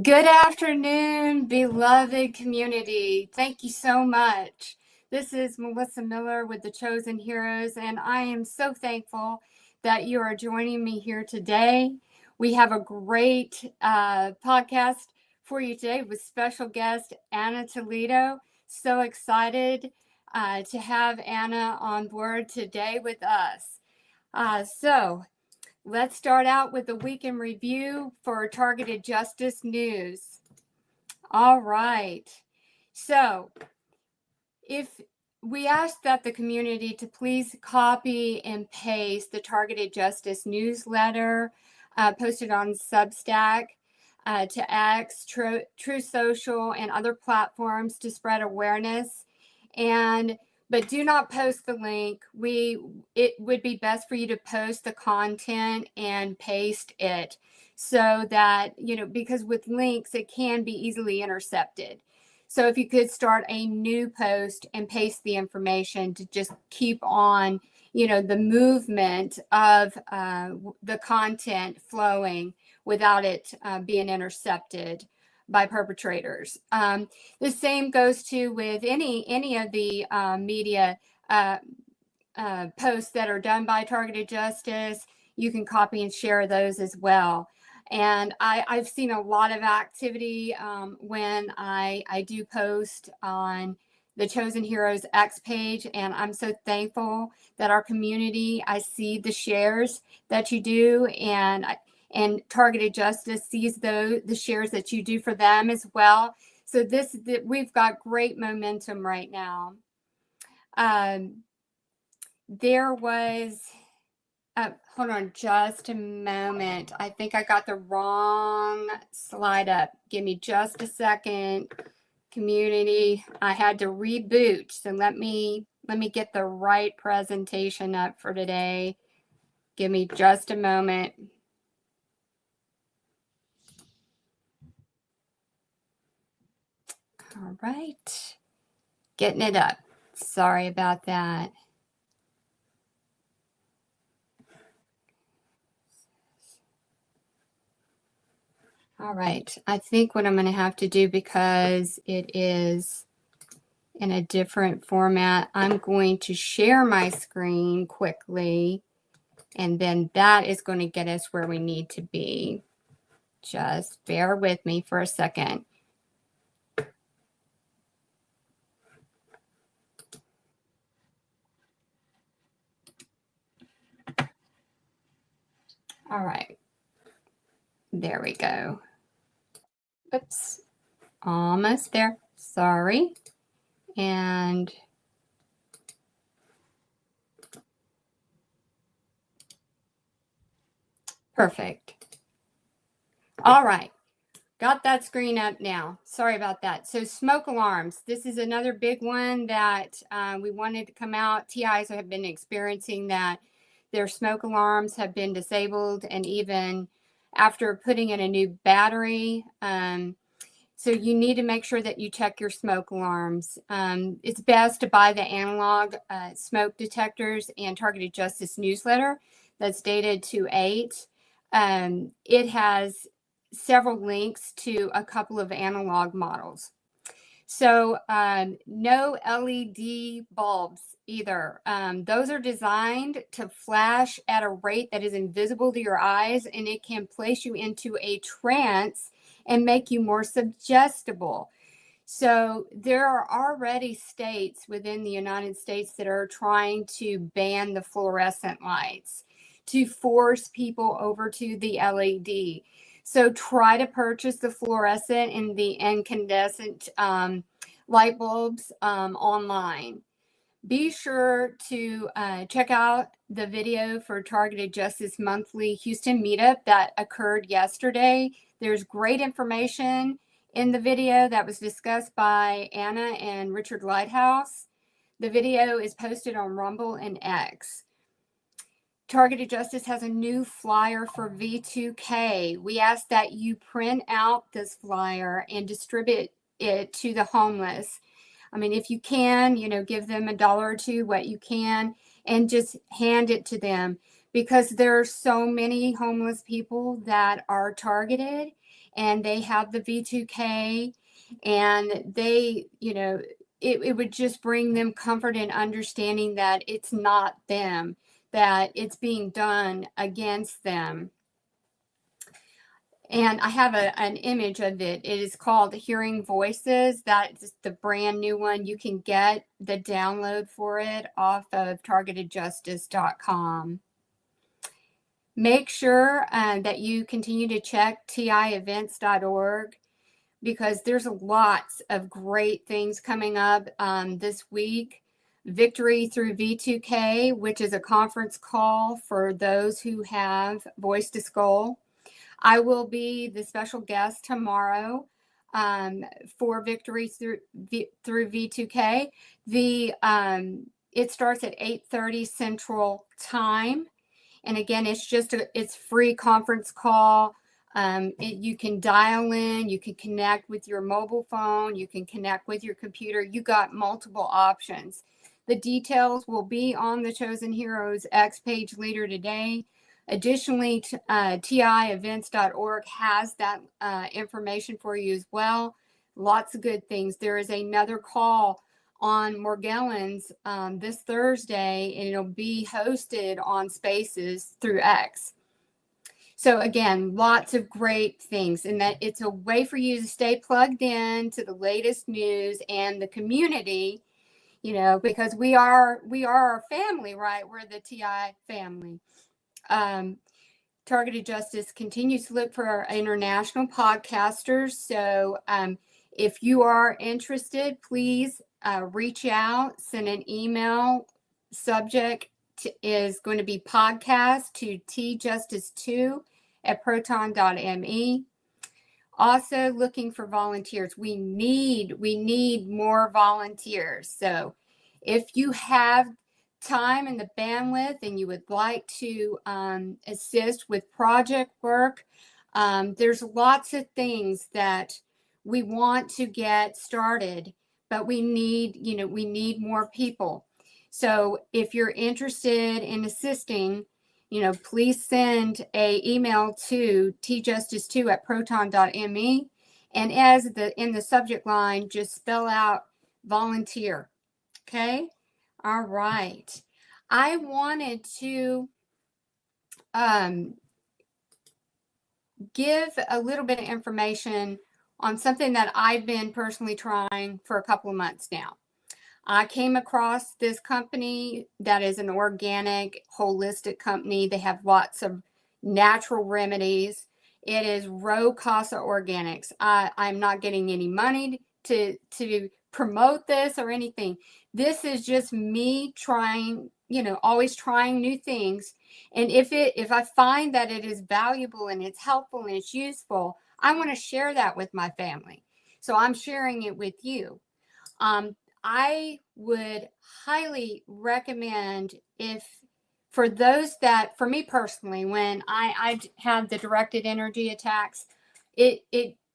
Good afternoon, beloved community. Thank you so much. This is Melissa Miller with the Chosen Heroes, and I am so thankful that you are joining me here today. We have a great podcast for you today with special guest Anna TOLEDO. So excited to have Anna on board today with us. Let's start out with the week in review for Targeted Justice News. All right. So, if we ask that the community to please copy and paste the Targeted Justice newsletter posted on Substack to X, True Social, and other platforms to spread awareness. But do not post the link. It would be best for you to post the content and paste it so that, because with links, it can be easily intercepted. So if you could start a new post and paste the information to just keep on, the movement of the content flowing without it being intercepted by perpetrators. The same goes to with any of the media posts that are done by Targeted Justice. You can copy and share those as well. And I've seen a lot of activity when I do post on the Chosen Heroes X page, and I'm so thankful that our community, I see the shares that you do, and Targeted Justice sees the shares that you do for them as well. So we've got great momentum right now. There was, hold on just a moment. I think I got the wrong slide up. Give me just a second, community. I had to reboot. So let me get the right presentation up for today. Give me just a moment. All right, getting it up. Sorry about that. All right, I think what I'm going to have to do, because it is in a different format, I'm going to share my screen quickly, and then that is going to get us where we need to be. Just bear with me for a second. All right, there we go. Oops, almost there. Sorry. And perfect. All right. Got that screen up now. Sorry about that. So smoke alarms. This is another big one that we wanted to come out. TIs have been experiencing that their smoke alarms have been disabled, and even after putting in a new battery. So you need to make sure that you check your smoke alarms. It's best to buy the analog smoke detectors and Targeted Justice newsletter that's dated 2/8. It has several links to a couple of analog models. So no LED bulbs either. Those are designed to flash at a rate that is invisible to your eyes, and it can place you into a trance and make you more suggestible. So there are already states within the United States that are trying to ban the fluorescent lights to force people over to the LED. So try to purchase the fluorescent and the incandescent light bulbs online. Be sure to check out the video for Targeted Justice Monthly Houston meetup that occurred yesterday. There's great information in the video that was discussed by Anna and Richard Lighthouse. The video is posted on Rumble and X. Targeted Justice has a new flyer for V2K. We ask that you print out this flyer and distribute it to the homeless. I mean, if you can, give them $1 or $2, what you can, and just hand it to them, because there are so many homeless people that are targeted, and they have the V2K, and they, it would just bring them comfort and understanding that it's not them, that it's being done against them. And I have an image of it. It is called Hearing Voices. That's the brand new one. You can get the download for it off of targetedjustice.com. Make sure that you continue to check tievents.org, because there's lots of great things coming up this week. Victory Through V2K, which is a conference call for those who have Voice to Skull. I will be the special guest tomorrow for Victory Through V2K. It starts at 8:30 Central Time. And again, it's free conference call. You can dial in, you can connect with your mobile phone, you can connect with your computer. You got multiple options. The details will be on the Chosen Heroes X page later today. Additionally, tievents.org has that information for you as well. Lots of good things. There is another call on Morgellons this Thursday, and it'll be hosted on Spaces through X. So again, lots of great things, and that it's a way for you to stay plugged in to the latest news and the community, because we are a family, right? We're the TI family. Targeted Justice continues to look for our international podcasters. So if you are interested, please reach out, send an email. Subject is going to be podcast to tjustice2@proton.me. Also looking for volunteers. We need more volunteers. So if you have time and the bandwidth and you would like to assist with project work, there's lots of things that we want to get started, but we need more people. So if you're interested in assisting, please send an email to tjustice2@proton.me, and in the subject line, just spell out volunteer. Okay. All right. I wanted to give a little bit of information on something that I've been personally trying for a couple of months now. I came across this company that is an organic, holistic company. They have lots of natural remedies. It is Row Casa Organics. I'm not getting any money to promote this or anything. This is just me trying, always trying new things. And if I find that it is valuable and it's helpful and it's useful, I want to share that with my family. So I'm sharing it with you. I would highly recommend, for me personally, when I had the directed energy attacks, it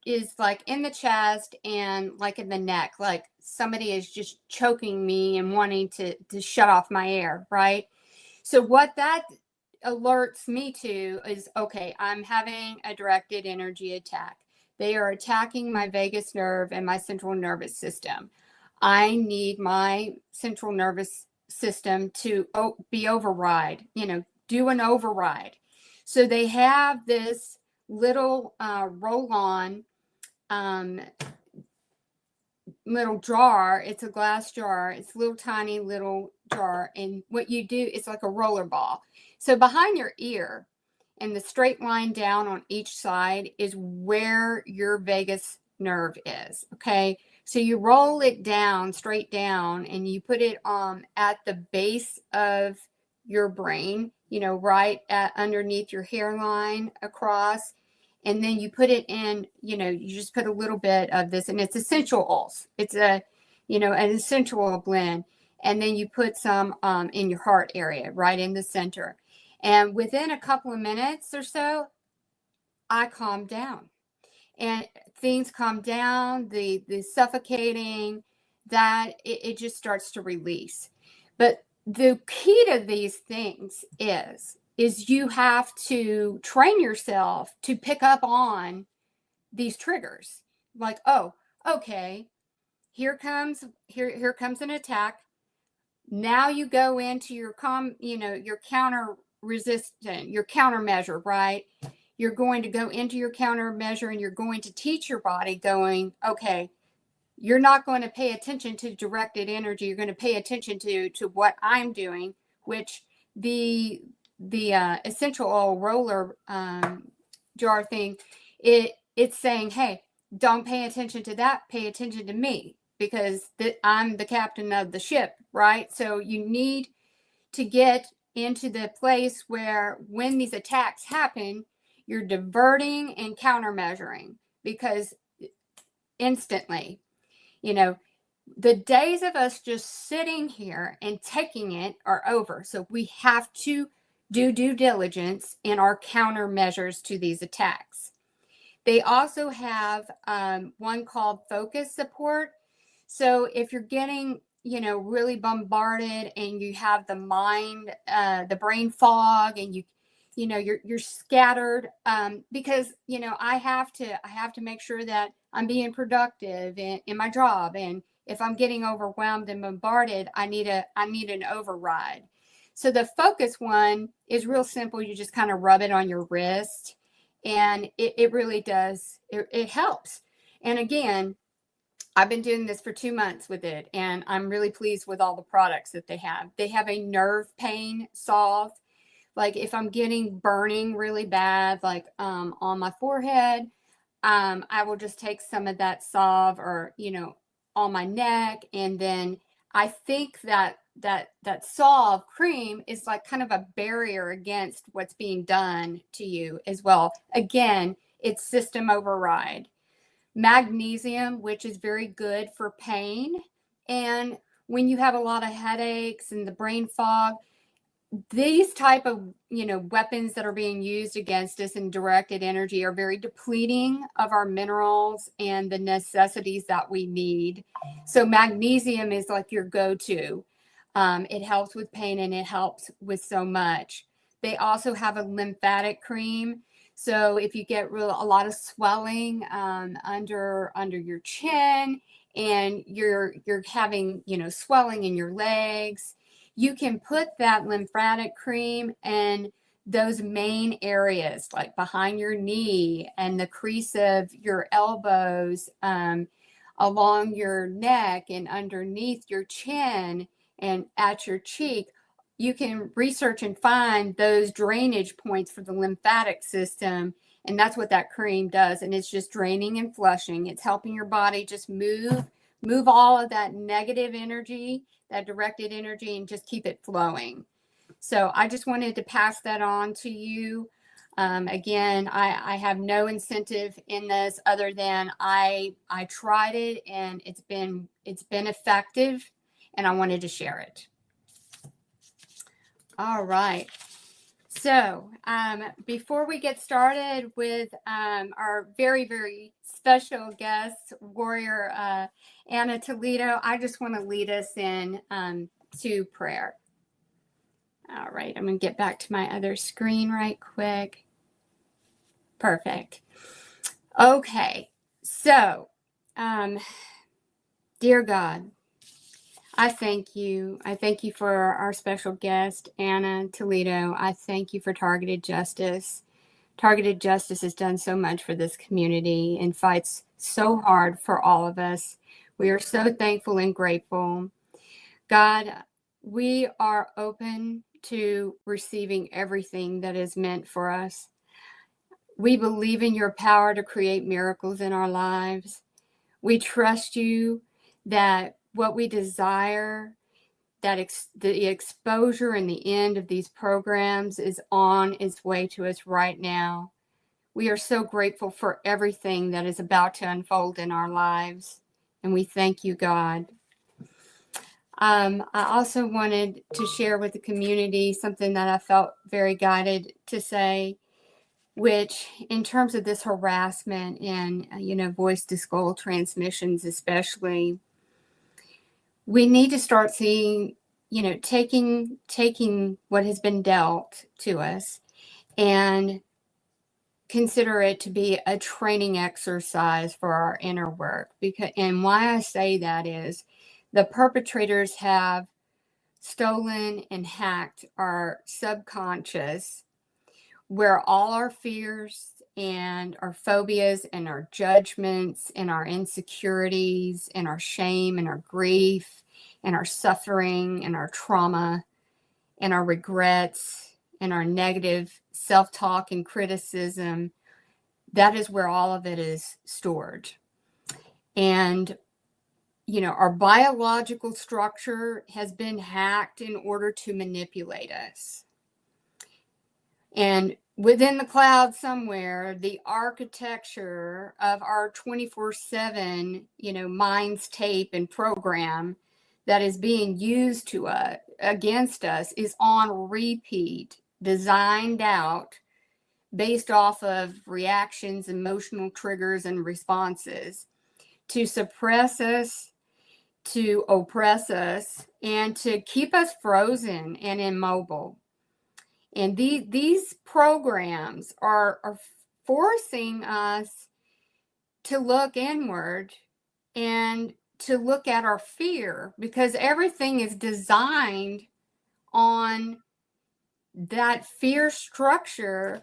is like in the chest and like in the neck, like somebody is just choking me and wanting to shut off my air, right? So what that alerts me to is, okay, I'm having a directed energy attack. They are attacking my vagus nerve and my central nervous system. I need my central nervous system to be override, do an override. So they have this little roll-on little jar. It's a glass jar. It's a little tiny little jar. And what you do, it's like a roller ball. So behind your ear and the straight line down on each side is where your vagus nerve is. Okay. So you roll it down, straight down, and you put it at the base of your brain, right underneath your hairline across. And then you put it in, you just put a little bit of this, and it's essential oils. It's an essential oil blend. And then you put some in your heart area, right in the center. And within a couple of minutes or so, I calmed down. And things calm down, the suffocating, that it just starts to release. But the key to these things is you have to train yourself to pick up on these triggers. Like, oh, okay, here comes an attack. Now you go into your your counter resistant, your countermeasure, right? You're going to go into your countermeasure and you're going to teach your body going, okay, you're not going to pay attention to directed energy. You're going to pay attention to what I'm doing, which the essential oil roller jar thing, it's saying, hey, don't pay attention to that. Pay attention to me, because I'm the captain of the ship, right? So you need to get into the place where when these attacks happen, you're diverting and countermeasuring, because instantly, the days of us just sitting here and taking it are over. So we have to do due diligence in our countermeasures to these attacks. They also have one called focus support. So if you're getting, really bombarded and you have the the brain fog, and you're scattered, because I have to make sure that I'm being productive in my job, and if I'm getting overwhelmed and bombarded, I need an override. So the focus one is real simple. You just kind of rub it on your wrist, and it really does. It helps. And again, I've been doing this for 2 months with it, and I'm really pleased with all the products that they have. They have a nerve pain solve. Like if I'm getting burning really bad, like on my forehead, I will just take some of that salve, or on my neck, and then I think that salve cream is like kind of a barrier against what's being done to you as well. Again, it's system override. Magnesium, which is very good for pain, and when you have a lot of headaches and the brain fog, these type of weapons that are being used against us in directed energy are very depleting of our minerals and the necessities that we need. So magnesium is like your go-to. It helps with pain, and it helps with so much. They also have a lymphatic cream. So if you get a lot of swelling under your chin, and you're having swelling in your legs, you can put that lymphatic cream in those main areas, like behind your knee and the crease of your elbows, along your neck and underneath your chin and at your cheek. You can research and find those drainage points for the lymphatic system. And that's what that cream does. And it's just draining and flushing. It's helping your body just move all of that negative energy, that directed energy, and just keep it flowing. So I just wanted to pass that on to you. Again, I have no incentive in this other than I tried it, and it's been effective, and I wanted to share it. All right. So before we get started with our very, very special guest, warrior Anna Toledo, I just want to lead us in to prayer. All right. I'm going to get back to my other screen right quick. Perfect. Okay. So, dear God, I thank you. I thank you for our special guest, Anna Toledo. I thank you for Targeted Justice. Targeted Justice has done so much for this community and fights so hard for all of us. We are so thankful and grateful. God, we are open to receiving everything that is meant for us. We believe in your power to create miracles in our lives. We trust you that what we desire, that the exposure and the end of these programs is on its way to us right now. We are so grateful for everything that is about to unfold in our lives, and we thank you, God. I also wanted to share with the community something that I felt very guided to say, which in terms of this harassment and, voice to skull transmissions, especially, we need to start seeing, taking what has been dealt to us and consider it to be a training exercise for our inner work. And why I say that is the perpetrators have stolen and hacked our subconscious, where all our fears and our phobias and our judgments and our insecurities and our shame and our grief and our suffering and our trauma and our regrets and our negative self-talk and criticism, that is where all of it is stored. And our biological structure has been hacked in order to manipulate us. And within the cloud somewhere, the architecture of our 24/7, minds, tape, and program that is being used against us is on repeat, designed out based off of reactions, emotional triggers, and responses to suppress us, to oppress us, and to keep us frozen and immobile. And these programs are forcing us to look inward and to look at our fear, because everything is designed on that fear structure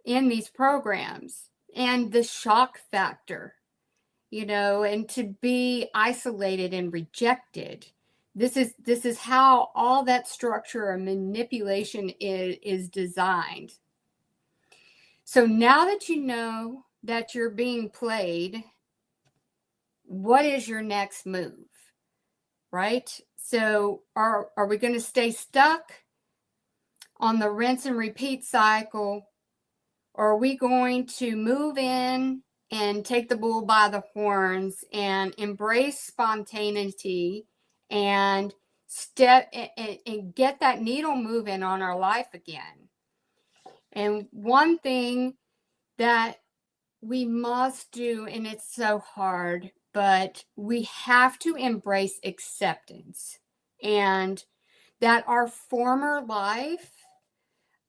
in these programs and the shock factor, and to be isolated and rejected. This is how all that structure and manipulation is designed. So now that you know that you're being played, what is your next move? Right? So are we going to stay stuck on the rinse and repeat cycle, or are we going to move in and take the bull by the horns and embrace spontaneity and step and get that needle moving on our life again? And one thing that we must do, and it's so hard, but we have to embrace acceptance, and that our former life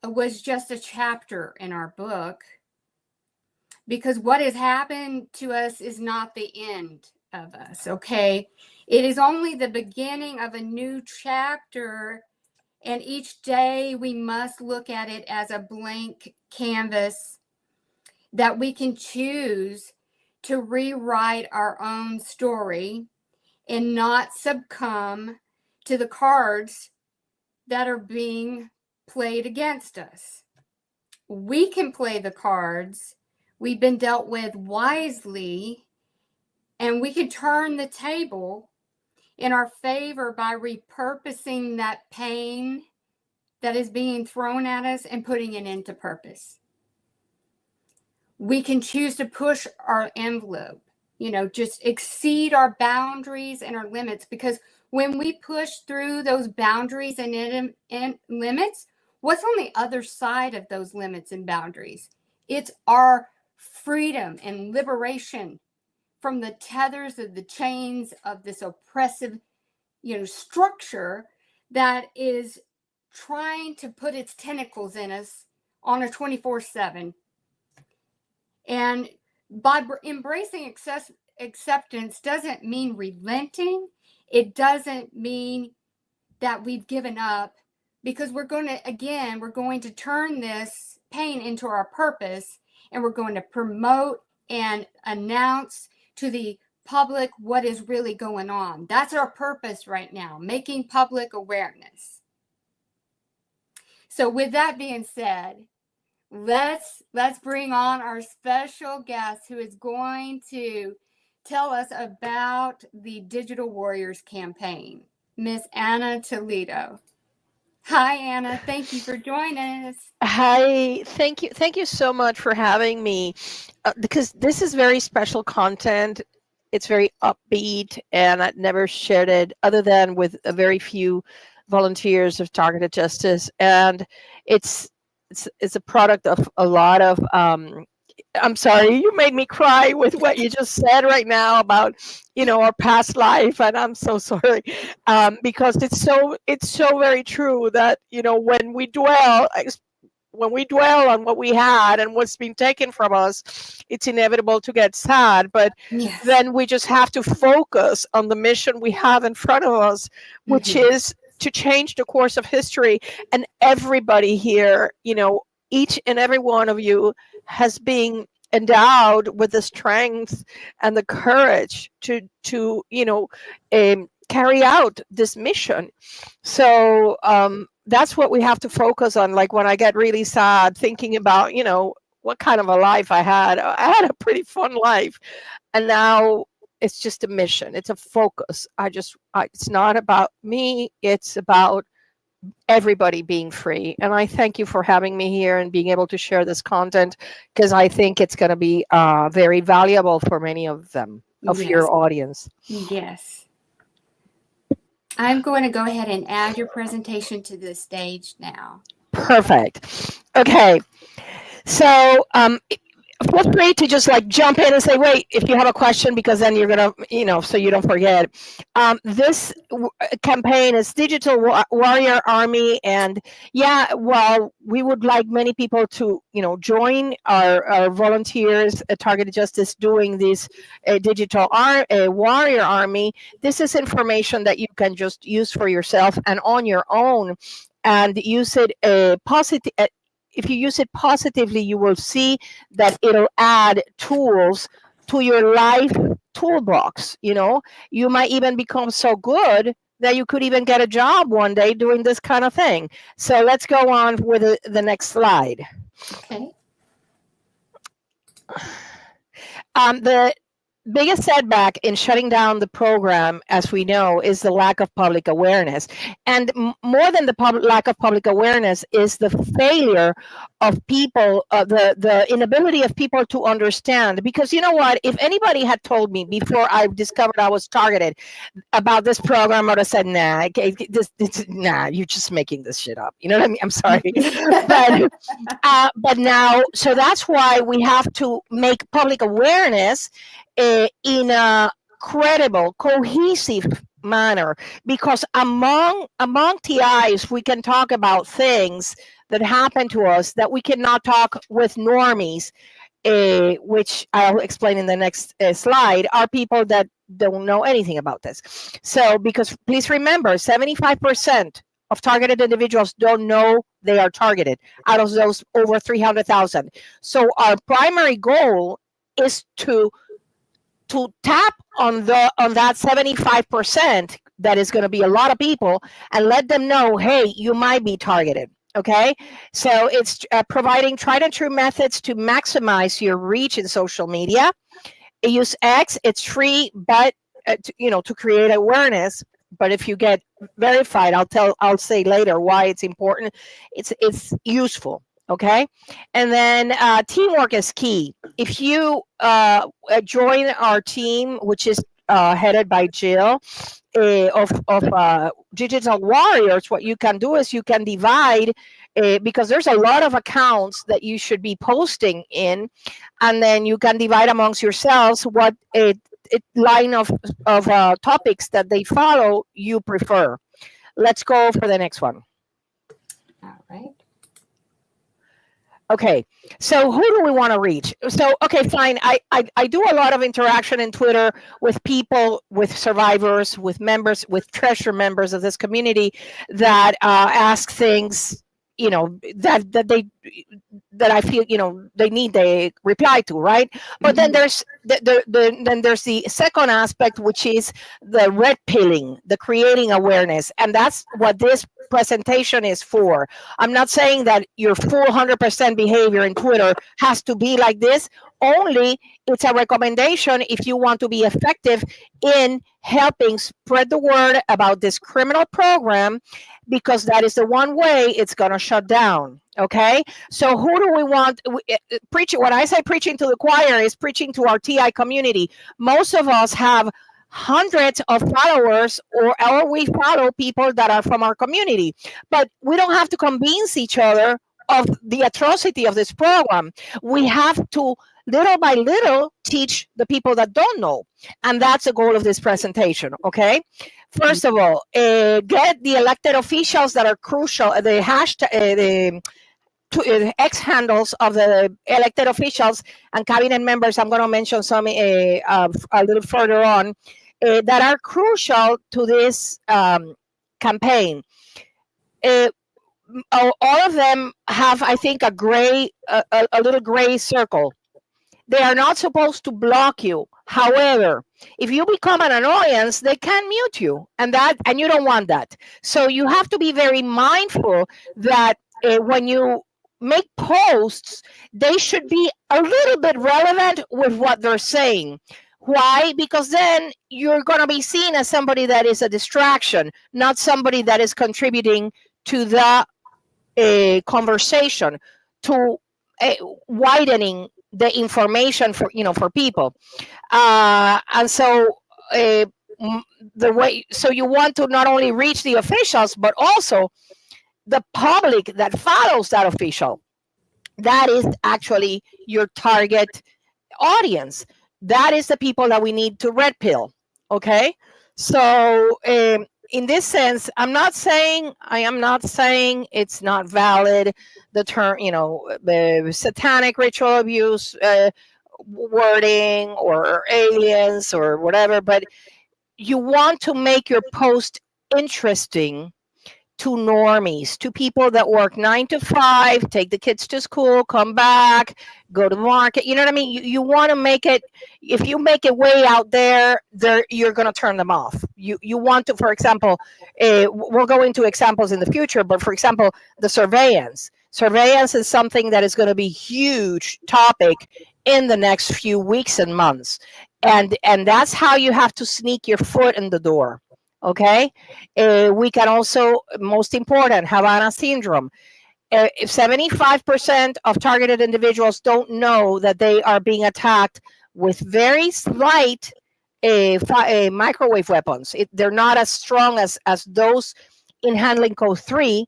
was just a chapter in our book, because what has happened to us is not the end of us, okay? It is only the beginning of a new chapter, and each day we must look at it as a blank canvas that we can choose to rewrite our own story and not succumb to the cards that are being played against us. We can play the cards we've been dealt with wisely, and we can turn the table in our favor by repurposing that pain that is being thrown at us and putting it into purpose. We can choose to push our envelope, just exceed our boundaries and our limits, because when we push through those boundaries and limits, what's on the other side of those limits and boundaries? It's our freedom and liberation from the tethers of the chains of this oppressive, structure that is trying to put its tentacles in us on a 24/7. And by embracing acceptance doesn't mean relenting. It doesn't mean that we've given up, because we're going to turn this pain into our purpose, and we're going to promote and announce to the public what is really going on. That's our purpose right now, making public awareness. So with that being said, let's bring on our special guest, who is going to tell us about the Digital Warriors campaign, Miss Anna TOLEDO. Hi, Anna. Thank you for joining us. Hi, thank you. Thank you so much for having me, because this is very special content. It's very upbeat, and I've never shared it other than with a very few volunteers of Targeted Justice. And it's a product of a lot of I'm sorry, you made me cry with what you just said right now about, our past life, and I'm so sorry, because it's so very true that, when we dwell, when we dwell on what we had and what's been taken from us, it's inevitable to get sad. But Yes. then we just have to focus on the mission we have in front of us, which is to change the course of history. And everybody here, each and every one of you has been endowed with the strength and the courage to carry out this mission. So that's what we have to focus on. Like when I get really sad thinking about what kind of a life I had a pretty fun life, and now it's just a mission, it's a focus. It's not about me, it's about everybody being free. And I thank you for having me here and being able to share this content, because I think it's going to be very valuable for many of them, of your audience. Yes. I'm going to go ahead and add your presentation to the stage now. Perfect. Okay. So feel free to just like jump in and say, wait, if you have a question, because then you're going to, so you don't forget. This campaign is Digital Warrior Army. And yeah, well, we would like many people to, join our volunteers at Targeted Justice doing this Digital Warrior Army. This is information that you can just use for yourself and on your own, and use it positive. If you use it positively, you will see that it'll add tools to your life toolbox. You might even become so good that you could even get a job one day doing this kind of thing. So let's go on with the next slide. Okay. The biggest setback in shutting down the program, as we know, is the lack of public awareness. And more than the lack of public awareness is the failure of people, the inability of people to understand. Because you know what? If anybody had told me before I discovered I was targeted about this program, I would have said, nah, nah, you're just making this shit up. You know what I mean? I'm sorry. But now, so that's why we have to make public awareness in a credible, cohesive manner, because among TIs we can talk about things that happen to us that we cannot talk with normies, which I'll explain in the next slide, are people that don't know anything about this. So, because please remember, 75% of targeted individuals don't know they are targeted out of those over 300,000. So our primary goal is to tap on that 75%, that is going to be a lot of people, and let them know, hey, you might be targeted. Okay, so it's providing tried and true methods to maximize your reach in social media. Use X, it's free, but to create awareness. But if you get verified, I'll say later why it's important. It's useful. Okay, and then teamwork is key. If you join our team, which is headed by Jill of Digital Warriors, what you can do is you can divide, because there's a lot of accounts that you should be posting in, and then you can divide amongst yourselves what line of topics that they follow you prefer. Let's go for the next one. All right. Okay, so who do we want to reach? So, okay, fine. I do a lot of interaction in Twitter with people, with survivors, with members, with treasure members of this community that ask things, that I feel, they need a reply to, right? But then there's the second aspect, which is the red pilling, the creating awareness, and that's what this presentation is for. I'm not saying that your full 100% behavior in Twitter has to be like this. Only it's a recommendation if you want to be effective in helping spread the word about this criminal program, because that is the one way it's going to shut down. Okay, so who do we want? Preaching. When I say preaching to the choir, is preaching to our TI community. Most of us have hundreds of followers, or we follow people that are from our community, but we don't have to convince each other of the atrocity of this program. We have to, little by little, teach the people that don't know, and that's the goal of this presentation. Okay, first of all, get the elected officials that are crucial. The hashtag, X handles of the elected officials and cabinet members. I'm going to mention some a little further on that are crucial to this campaign. All of them have, I think, a little gray circle. They are not supposed to block you. However, if you become an annoyance, they can mute you, and you don't want that. So you have to be very mindful that when you make posts, they should be a little bit relevant with what they're saying. Why? Because then you're going to be seen as somebody that is a distraction, not somebody that is contributing to the conversation, to widening the information for people. And so so you want to not only reach the officials, but also the public that follows that official. That is actually your target audience. That is the people that we need to red pill. Okay. So in this sense, I am not saying it's not valid, the term, the satanic ritual abuse wording or aliens or whatever, but you want to make your post interesting to normies, to people that work 9 to 5, take the kids to school, come back, go to the market. You know what I mean? You want to make it, if you make it way out there, you're going to turn them off. You want to, for example, we'll go into examples in the future, but for example, the surveillance. Surveillance is something that is going to be huge topic in the next few weeks and months. And that's how you have to sneak your foot in the door. Okay, we can also, most important, Havana syndrome. 75% of targeted individuals don't know that they are being attacked with very slight microwave weapons. They're not as strong as those in handling code 3,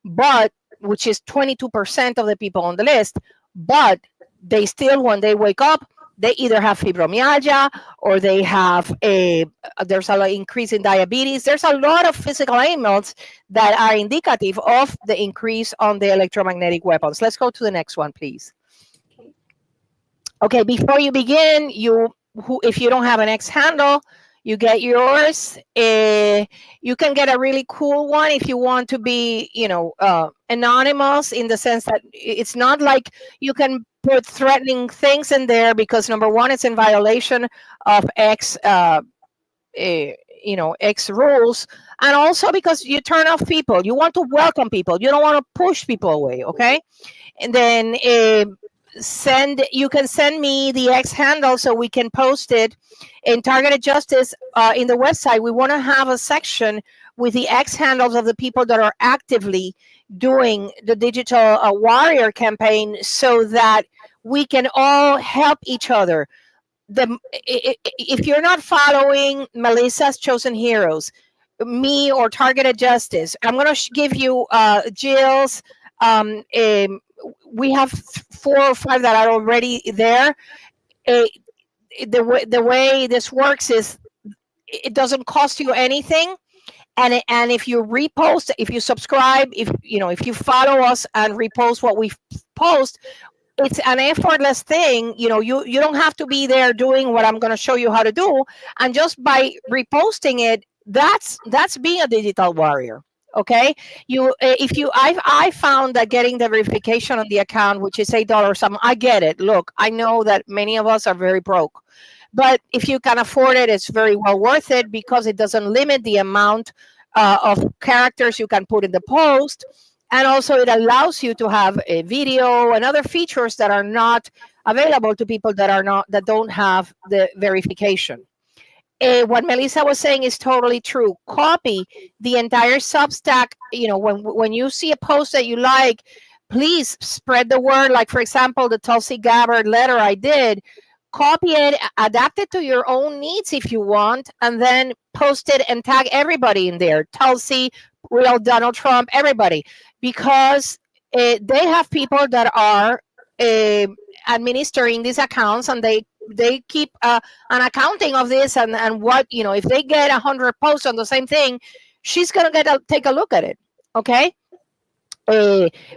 but which is 22% of the people on the list. But they still, when they wake up, they either have fibromyalgia or they have there's an increase in diabetes. There's a lot of physical ailments that are indicative of the increase on the electromagnetic weapons. Let's go to the next one, please. Okay, before you begin, if you don't have an X handle, you get yours. You can get a really cool one if you want to be, anonymous, in the sense that it's not like you can put threatening things in there, because number one, it's in violation of X rules, and also because you turn off people. You want to welcome people. You don't want to push people away. Okay, and then you can send me the X handle so we can post it in Targeted Justice in the website. We want to have a section with the X handles of the people that are actively doing the digital warrior campaign, so that we can all help each other. If you're not following Melissa's Chosen Heroes, me, or Targeted Justice, I'm going to give you Jill's. We have 4 or 5 that are already there. The way this works is it doesn't cost you anything. And if you repost, if you subscribe, if you follow us and repost what we post, it's an effortless thing. You don't have to be there doing what I'm going to show you how to do. And just by reposting it, that's being a digital warrior. Okay, I found that getting the verification on the account, which is $8 something, I get it. Look, I know that many of us are very broke, but if you can afford it, it's very well worth it, because it doesn't limit the amount of characters you can put in the post, and also it allows you to have a video and other features that are not available to people that don't have the verification. What Melissa was saying is totally true. Copy the entire Substack. When you see a post that you like, please spread the word. Like, for example, the Tulsi Gabbard letter I did, copy it, adapt it to your own needs if you want, and then post it and tag everybody in there. Tulsi, real Donald Trump, everybody, because they have people that are administering these accounts, and they keep an accounting of this, and what, if they get 100 posts on the same thing, she's gonna take a look at it. Okay,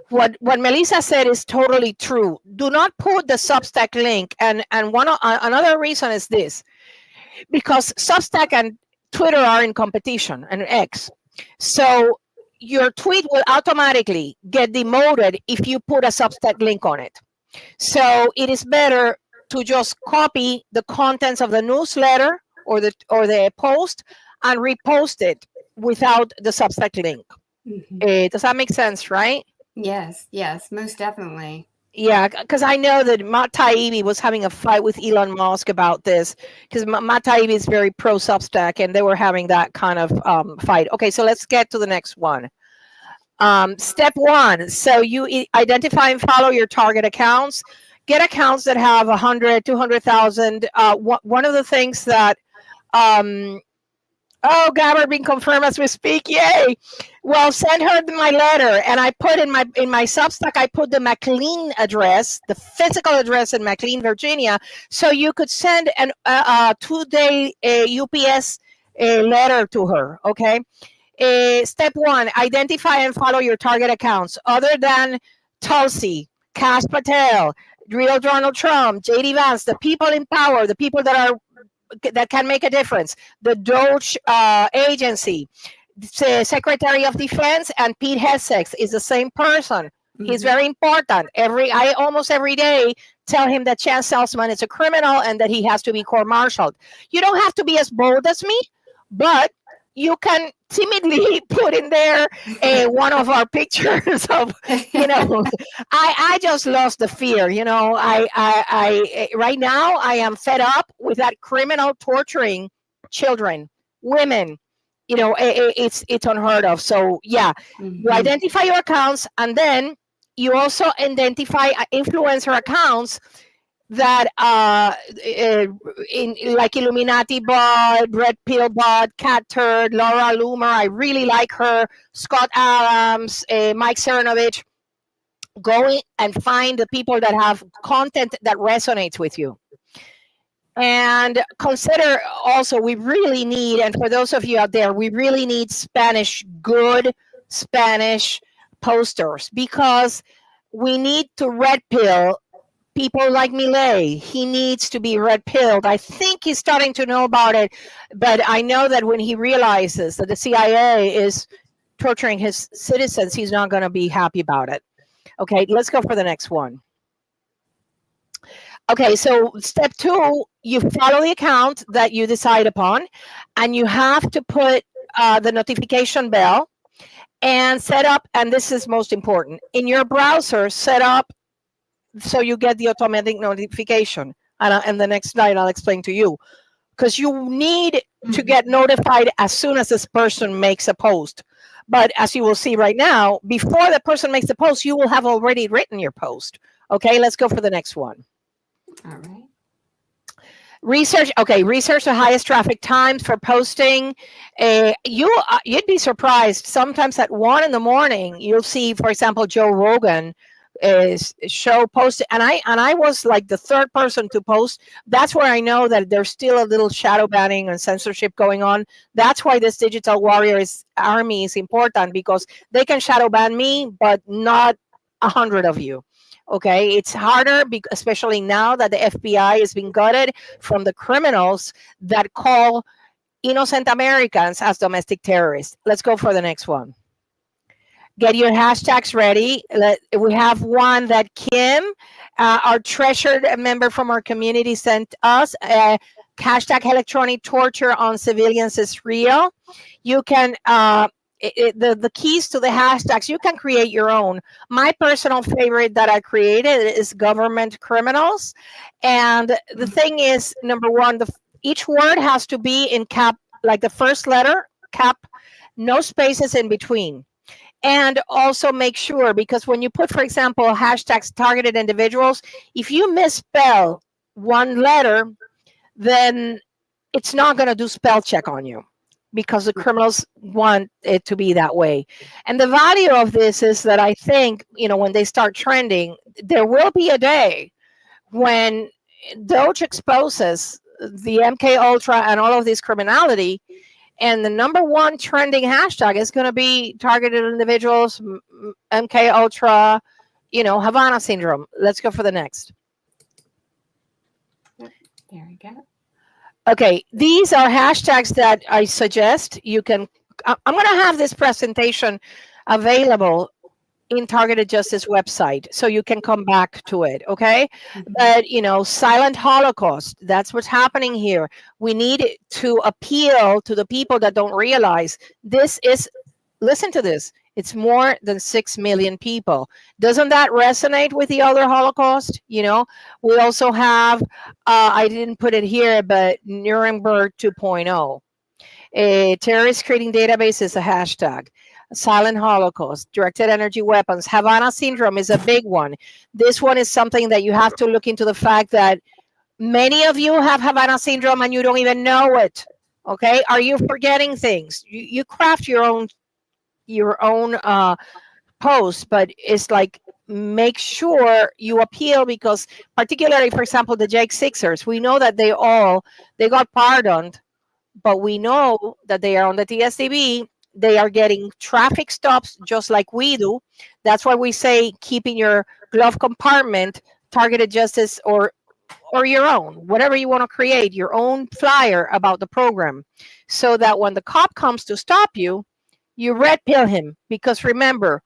What Melissa said is totally true. Do not put the Substack link, and another reason is this, because Substack and Twitter are in competition, and X. So your tweet will automatically get demoted if you put a Substack link on it. So it is better to just copy the contents of the newsletter or the post and repost it without the Substack link. Does that make sense, right? Yes, most definitely. Yeah, because I know that Matt Taibbi was having a fight with Elon Musk about this, because Matt Taibbi is very pro Substack, and they were having that kind of fight. Okay, so let's get to the next one. Step 1. So you identify and follow your target accounts. Get accounts that have 100, 200,000. One of the things that oh, Gabbard being confirmed as we speak. Yay! Well, send her my letter, and I put in my Substack. I put the McLean address, the physical address in McLean, Virginia, so you could send a 2-day UPS letter to her. Okay. Step 1: identify and follow your target accounts, other than Tulsi, Kash Patel, real Donald Trump, JD Vance, the people in power, the people that can make a difference. The Doge agency, the Secretary of Defense, and Pete Hegseth is the same person. He's very important. I almost every day tell him that Chance Salzman is a criminal and that he has to be court-martialed. You don't have to be as bold as me, but you can timidly put in there one of our pictures of, I just lost the fear. I right now I am fed up with that criminal torturing children, women. It's unheard of. So yeah, you identify your accounts, and then you also identify influencer accounts that in like Illuminati Bot, Red Pill Bot, Cat Turd, Laura Loomer. I really like her. Scott Adams, Mike Cernovich. Go and find the people that have content that resonates with you. And consider also, we really need, and for those of you out there, we really need good Spanish posters, because we need to red pill people like Milei. He needs to be red pilled. I think he's starting to know about it, but I know that when he realizes that the CIA is torturing his citizens, he's not going to be happy about it. Okay, let's go for the next one. Okay, so step 2, you follow the account that you decide upon, and you have to put the notification bell and set up, and this is most important, in your browser, set up so you get the automatic notification. And the next slide I'll explain to you, because you need to get notified as soon as this person makes a post. But as you will see right now, before the person makes the post, you will have already written your post. Okay, let's go for the next one. All right. Research the highest traffic times for posting. You'd be surprised. Sometimes at 1 a.m, you'll see, for example, Joe Rogan show posted, and I was like the 3rd person to post. That's where I know that there's still a little shadow banning and censorship going on. That's why this digital warriors army is important, because they can shadow ban me, but not 100 of you. Okay, it's harder, especially now that the FBI is being gutted from the criminals that call innocent Americans as domestic terrorists. Let's go for the next one. Get your hashtags ready. We have one that Kim, our treasured member from our community, sent us. Hashtag electronic torture on civilians is real. You can, the keys to the hashtags, you can create your own. My personal favorite that I created is government criminals. And the thing is, number 1, each word has to be in cap, like the first letter, cap, no spaces in between. And also make sure, because when you put, for example, hashtags targeted individuals, if you misspell one letter, then it's not going to do spell check on you, because the criminals want it to be that way. And the value of this is that I think, when they start trending, there will be a day when Doge exposes the MK Ultra and all of this criminality, And the number one trending hashtag is going to be targeted individuals, MK Ultra, Havana syndrome. Let's go for the next. There we go. Okay, these are hashtags that I suggest you can. I'm going to have this presentation available in Targeted Justice website, so you can come back to it. Okay, but silent Holocaust. That's what's happening here. We need to appeal to the people that don't realize this is. Listen to this. It's more than 6 million people. Doesn't that resonate with the other Holocaust? We also have, I didn't put it here, but Nuremberg 2.0. A terrorist creating database is a hashtag. Silent Holocaust, directed energy weapons. Havana syndrome is a big one. This one is something that you have to look into the fact that many of you have Havana syndrome and you don't even know it. Okay. Are you forgetting things? You craft your own post, but it's like, make sure you appeal, because particularly, for example, the Jake Sixers, we know that they got pardoned, but we know that they are on the TSDB. They are getting traffic stops just like we do. That's why we say keep in your glove compartment Targeted Justice or your own, whatever you want to create, your own flyer about the program, so that when the cop comes to stop you, you red pill him. Because remember,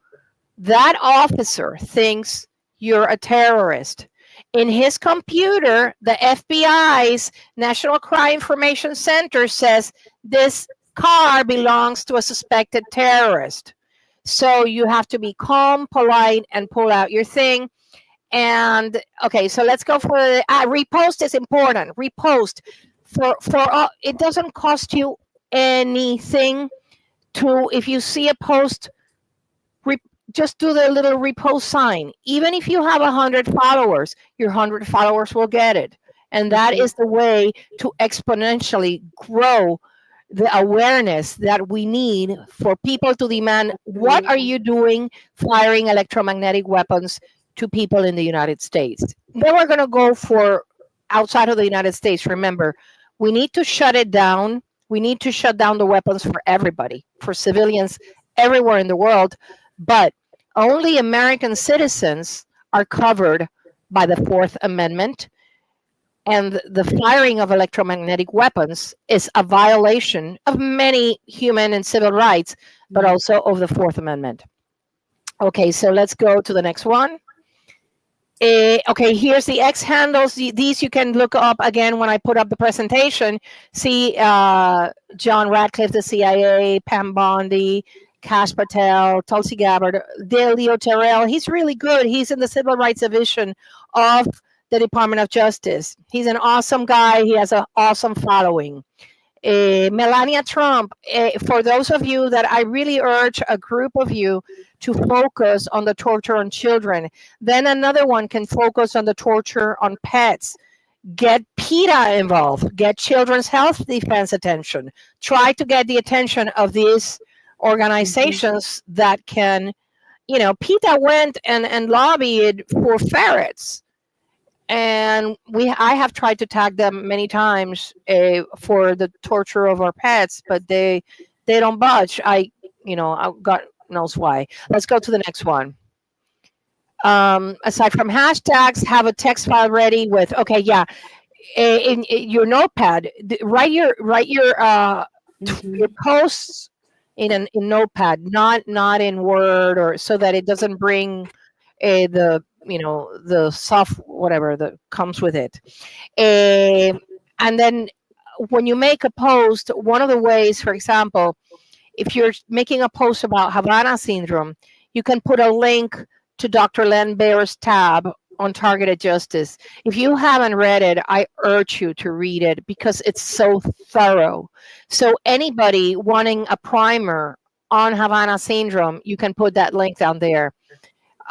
that officer thinks you're a terrorist. In his computer, the FBI's National Crime Information Center says this car belongs to a suspected terrorist. So you have to be calm, polite, and pull out your thing. And okay, so let's go for repost is important. Repost for it doesn't cost you anything to, if you see a post, just do the little repost sign. Even if you have 100 followers, your 100 followers will get it. And that is the way to exponentially grow the awareness that we need for people to demand, what are you doing firing electromagnetic weapons to people in the United States? Then we're going to go for outside of the United States. Remember, we need to shut it down. We need to shut down the weapons for everybody, for civilians everywhere in the world. But only American citizens are covered by the Fourth Amendment. And the firing of electromagnetic weapons is a violation of many human and civil rights, but also of the Fourth Amendment. Okay, so let's go to the next one. Okay, here's the X handles. These you can look up again when I put up the presentation. See John Radcliffe, the CIA, Pam Bondi, Kash Patel, Tulsi Gabbard, Leo Terrell. He's really good. He's in the Civil Rights Division of the Department of Justice. He's an awesome guy. He has an awesome following. Melania Trump, for those of you that I really urge a group of you to focus on the torture on children. Then another one can focus on the torture on pets. Get PETA involved. Get Children's Health Defense attention. Try to get the attention of these organizations that can, PETA went and lobbied for ferrets. And I have tried to tag them many times for the torture of our pets, but they don't budge. God knows why. Let's go to the next one. Aside from hashtags, have a text file ready with, in your notepad, write your posts in notepad, not in Word, or so that it doesn't bring the soft whatever that comes with it. And then when you make a post, one of the ways, for example, if you're making a post about Havana syndrome, you can put a link to Dr. Len Baer's tab on Targeted Justice. If you haven't read it, I urge you to read it because it's so thorough. So anybody wanting a primer on Havana syndrome, you can put that link down there.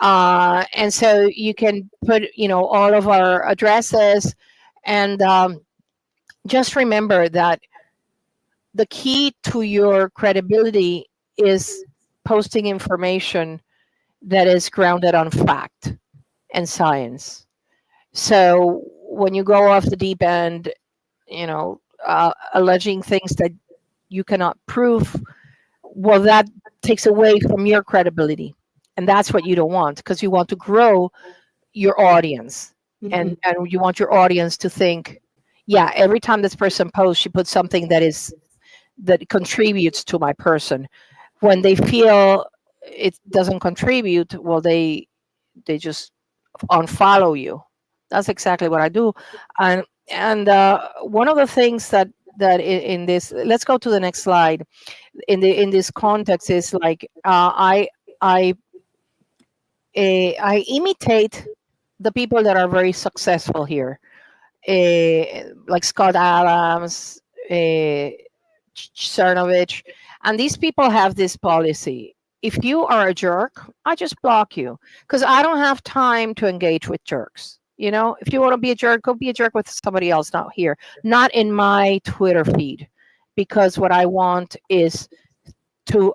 And so you can put, all of our addresses, and just remember that the key to your credibility is posting information that is grounded on fact and science. So when you go off the deep end, alleging things that you cannot prove, well, that takes away from your credibility. And that's what you don't want, because you want to grow your audience, and you want your audience to think, yeah, every time this person posts, she puts something that contributes to my person. When they feel it doesn't contribute, well, they just unfollow you. That's exactly what I do. And one of the things in this, let's go to the next slide, in this context, is like, I I imitate the people that are very successful here, like Scott Adams, Cernovich, and these people have this policy. If you are a jerk, I just block you, because I don't have time to engage with jerks. If you want to be a jerk, go be a jerk with somebody else, not here, not in my Twitter feed, because what I want is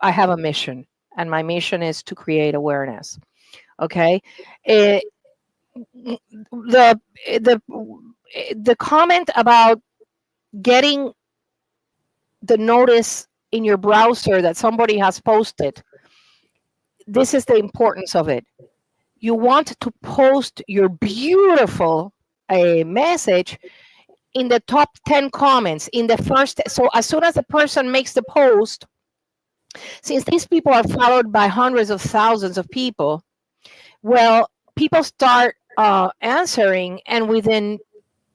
I have a mission, and my mission is to create awareness. Okay. Eh, the the the comment about getting the notice in your browser that somebody has posted, this is the importance of it. You want to post your beautiful message in the top 10 comments, in the first. So as soon as the person makes the post, since these people are followed by hundreds of thousands of people, well, people start answering, and within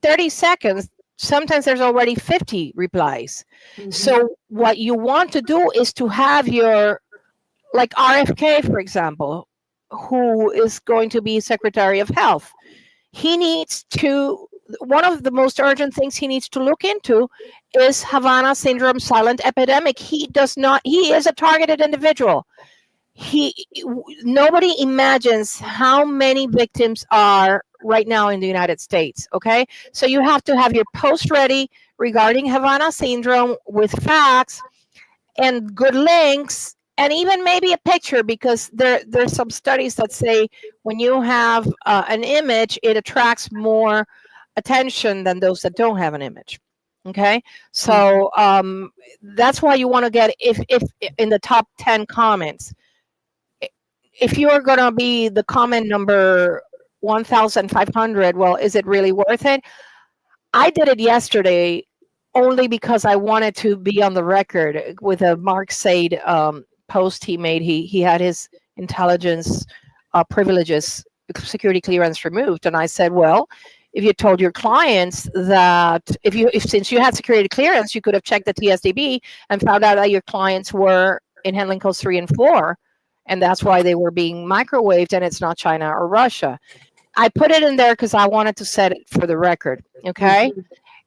30 seconds, sometimes there's already 50 replies. So what you want to do is to have your, like RFK, for example, who is going to be Secretary of Health. He needs to, one of the most urgent things he needs to look into is Havana syndrome silent epidemic. He is a targeted individual. Nobody imagines how many victims are right now in the United States. Okay, so you have to have your post ready regarding Havana syndrome with facts and good links, and even maybe a picture, because there's some studies that say when you have an image, it attracts more attention than those that don't have an image. Okay, so that's why you want to get, if in the top 10 comments, if you're going to be the comment number 1,500, well, is it really worth it? I did it yesterday only because I wanted to be on the record with a Mark Said post he made. He had his intelligence privileges, security clearance removed. And I said, well, if you told your clients that since you had security clearance, you could have checked the TSDB and found out that your clients were in handling codes 3 and 4. And that's why they were being microwaved, and it's not China or Russia. I put it in there because I wanted to set it for the record. Okay.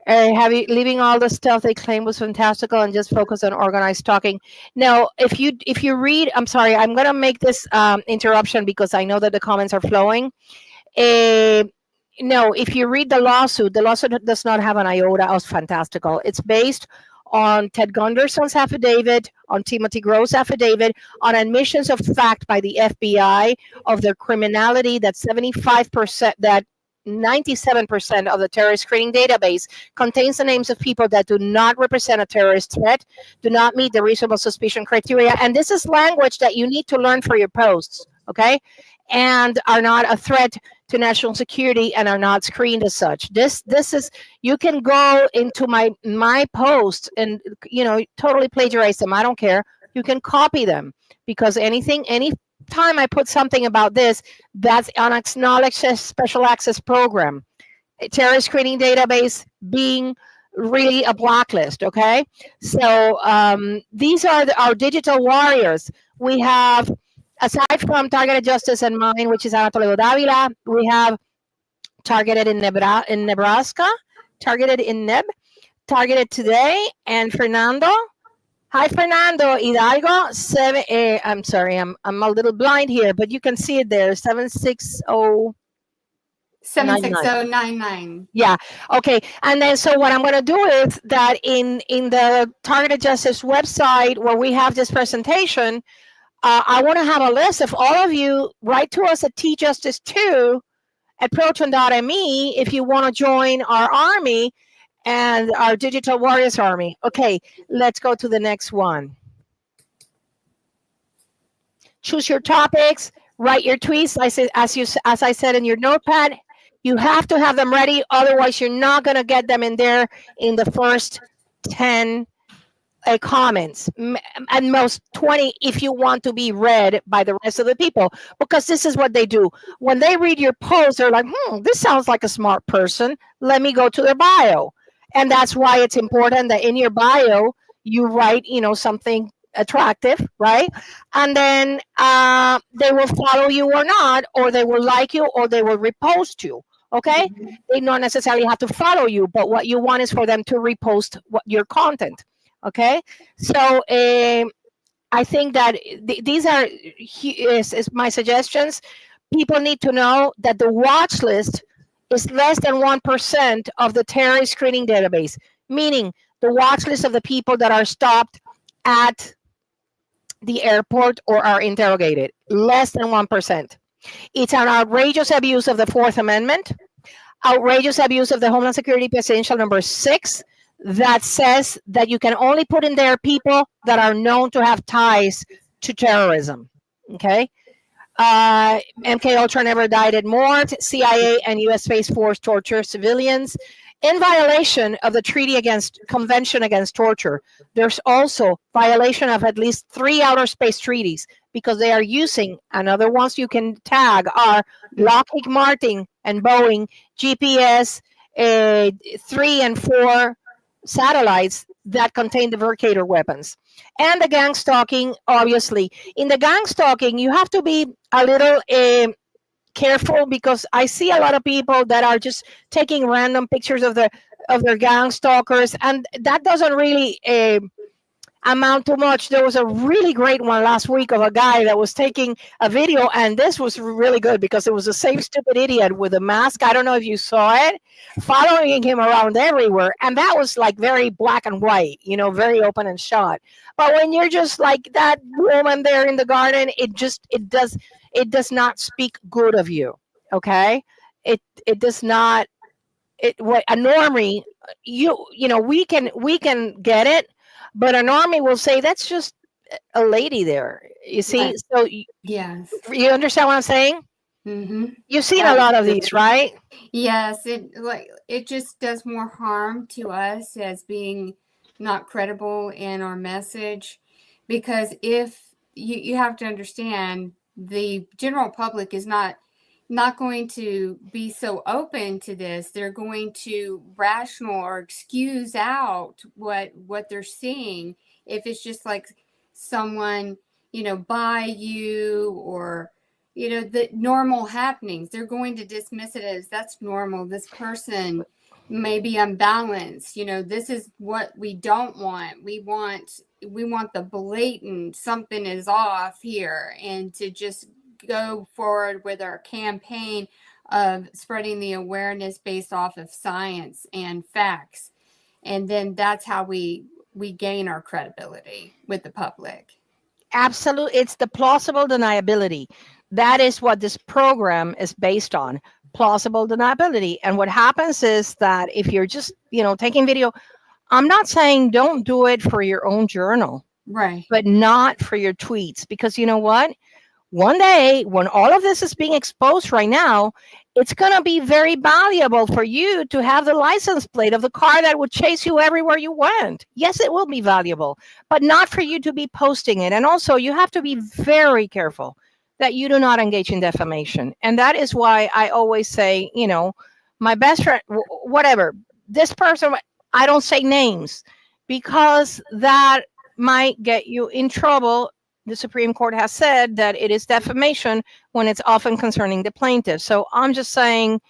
Leaving all the stuff they claim was fantastical and just focus on organized talking. Now, if you read, I'm sorry, I'm going to make this interruption because I know that the comments are flowing. No, if you read the lawsuit does not have an iota of fantastical. It's based on Ted Gunderson's affidavit, on Timothy Grove's affidavit, on admissions of fact by the FBI of their criminality, that 75%, that 97% of the terrorist screening database contains the names of people that do not represent a terrorist threat, do not meet the reasonable suspicion criteria. And this is language that you need to learn for your posts, okay? And are not a threat to national security and are not screened as such. This is, you can go into my posts and totally plagiarize them. I don't care. You can copy them, because any time I put something about this, that's an acknowledged special access program, a terrorist screening database being really a blacklist. Okay, so these are our digital warriors. We have, aside from Targeted Justice and mine, which is TOLEDO Davila, we have Targeted in Nebraska, Targeted in Neb, Targeted Today, and Fernando. Hi, Fernando Hidalgo. I'm sorry, I'm a little blind here, but you can see it there. 760. 76099. Yeah. Okay. And then, so what I'm going to do is that in the Targeted Justice website where we have this presentation, I want to have a list of all of you. Write to us at tjustice2@proton.me if you want to join our army. and our Digital Warriors Army. Okay, let's go to the next one. Choose your topics, write your tweets. As I said in your notepad, you have to have them ready. Otherwise, you're not going to get them in there in the first 10 comments, and most 20 if you want to be read by the rest of the people, because this is what they do. When they read your post, they're like, this sounds like a smart person. Let me go to their bio. And that's why it's important that in your bio, you write, something attractive, right? And then they will follow you or not, or they will like you, or they will repost you. Okay, they don't necessarily have to follow you, but what you want is for them to repost your content. Okay, so I think that these are is my suggestions. People need to know that the watch list is less than 1% of the terrorist screening database, meaning the watch list of the people that are stopped at the airport or are interrogated, less than 1%. It's an outrageous abuse of the Fourth Amendment, outrageous abuse of the Homeland Security Presidential number 6, that says that you can only put in there people that are known to have ties to terrorism. Okay. MK Ultra never died at Mort. CIA and U.S. Space Force torture civilians in violation of the Convention Against Torture. There's also violation of at least 3 outer space treaties, because they are using, and other ones you can tag are Lockheed Martin and Boeing GPS 3 and 4 satellites that contain the Vercator weapons. And the gang stalking, obviously. In the gang stalking, you have to be a little careful, because I see a lot of people that are just taking random pictures of their gang stalkers, and that doesn't really amount to much. There was a really great one last week of a guy that was taking a video, and this was really good because it was the same stupid idiot with a mask. I don't know if you saw it, following him around everywhere, and that was like very black and white, very open and shut. But when you're just like that woman there in the garden, it does not speak good of you. Okay, it does not. What a normie, we can get it, but a normie will say that's just a lady there. You see, Right. so Yes. you understand what I'm saying? Mm-hmm. You've seen a lot of these, right? Yes, it just does more harm to us as being not credible in our message, because if you have to understand, the general public is not going to be so open to this. They're going to rational or excuse out what they're seeing if it's just like someone, by you, or the normal happenings. They're going to dismiss it as that's normal. This person may be unbalanced. This is what we don't want. We want the blatant something is off here, and to just go forward with our campaign of spreading the awareness based off of science and facts. And then that's how we gain our credibility with the public. Absolutely. It's the plausible deniability. That is what this program is based on, plausible deniability. And what happens is that if you're just, taking video, I'm not saying don't do it for your own journal, right? But not for your tweets, because you know what? One day, when all of this is being exposed right now, it's going to be very valuable for you to have the license plate of the car that would chase you everywhere you went. Yes, it will be valuable, but not for you to be posting it. And also, you have to be very careful that you do not engage in defamation. And that is why I always say, my best friend, whatever, this person, I don't say names, because that might get you in trouble. The Supreme Court has said that it is defamation when it's often concerning the plaintiff. So I'm just saying,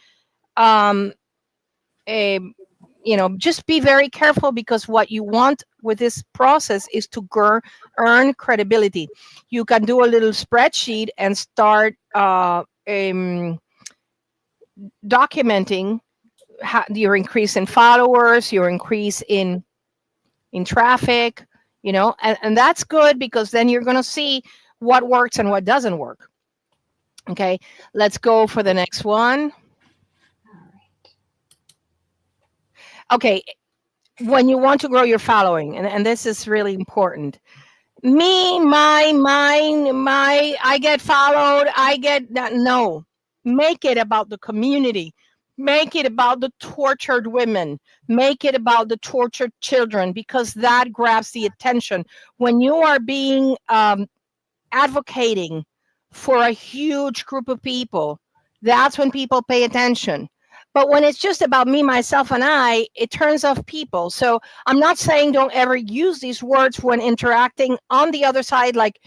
just be very careful, because what you want with this process is to earn credibility. You can do a little spreadsheet and start documenting your increase in followers, your increase in traffic, and that's good, because then you're going to see what works and what doesn't work. Okay, let's go for the next one. Okay, when you want to grow your following, and this is really important. Me, my, mine, my, I get followed, I get that. No, make it about the community. Make it about the tortured women. Make it about the tortured children, because that grabs the attention. When you are being advocating for a huge group of people, that's when people pay attention. But when it's just about me, myself, and I, it turns off people. So I'm not saying don't ever use these words when interacting on the other side, like,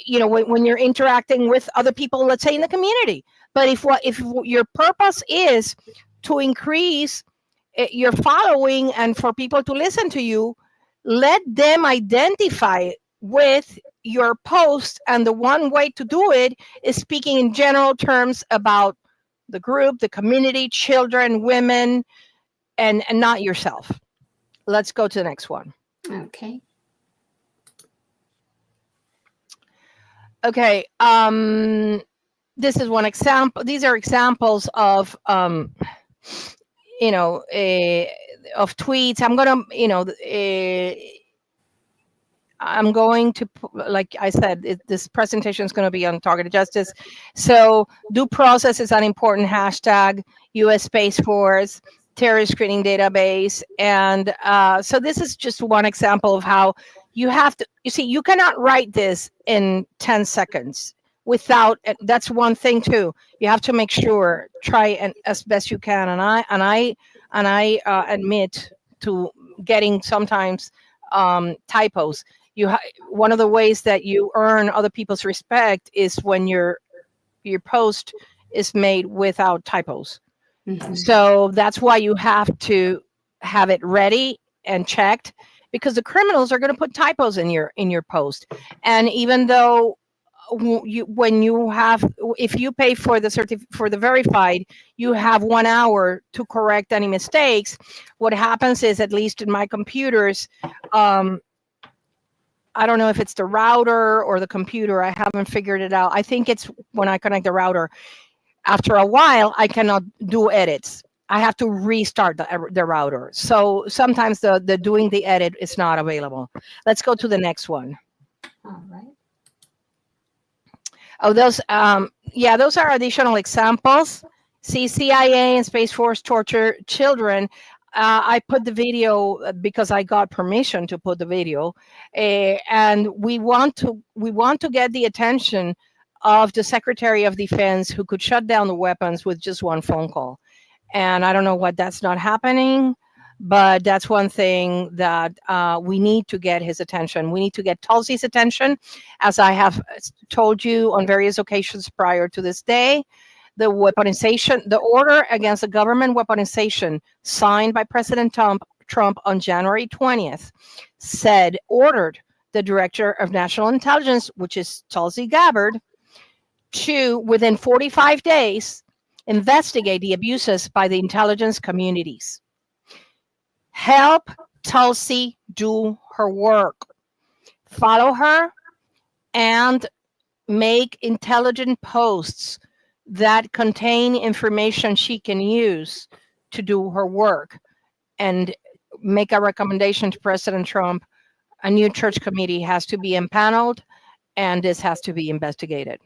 when you're interacting with other people, let's say in the community. But if your purpose is to increase your following and for people to listen to you, let them identify with your post. And the one way to do it is speaking in general terms about the group, the community, children, women, and not yourself. Let's go to the next one. Okay. Okay. This is one example. These are examples of of tweets. I'm going to, like I said, this presentation is going to be on targeted justice. So due process is an important hashtag, U.S. Space Force, terrorist screening database. And so this is just one example of how you have to, you cannot write this in 10 seconds without, that's one thing too. You have to make sure, try and as best you can. And I admit to getting sometimes typos. One of the ways that you earn other people's respect is when your post is made without typos. Mhm. So that's why you have to have it ready and checked, because the criminals are going to put typos in your post. And even though if you pay for the verified, you have 1 hour to correct any mistakes. What happens is, at least in my computers, I don't know if it's the router or the computer. I haven't figured it out. I think it's when I connect the router. After a while, I cannot do edits. I have to restart the router. So sometimes the doing the edit is not available. Let's go to the next one. All right. Oh, those are additional examples. See, CIA and Space Force torture children. I put the video because I got permission to put the video, and we want to get the attention of the Secretary of Defense, who could shut down the weapons with just one phone call. And I don't know why that's not happening, but that's one thing that we need to get his attention. We need to get Tulsi's attention, as I have told you on various occasions prior to this day. The order against the government weaponization signed by President Trump on January 20th ordered the Director of National Intelligence, which is Tulsi Gabbard, to, within 45 days, investigate the abuses by the intelligence communities. Help Tulsi do her work. Follow her and make intelligent posts that contain information she can use to do her work, and make a recommendation to President Trump. A new church committee has to be impaneled, and this has to be investigated.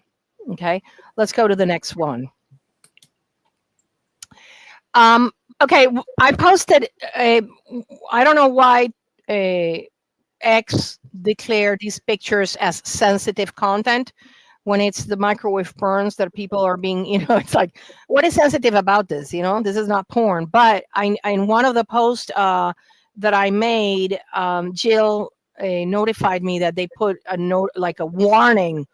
Okay, let's go to the next one. Okay, I posted I don't know why X declared these pictures as sensitive content, when it's the microwave burns that people are being, it's like, what is sensitive about this? This is not porn. But in one of the posts that I made, Jill notified me that they put a note, like a warning.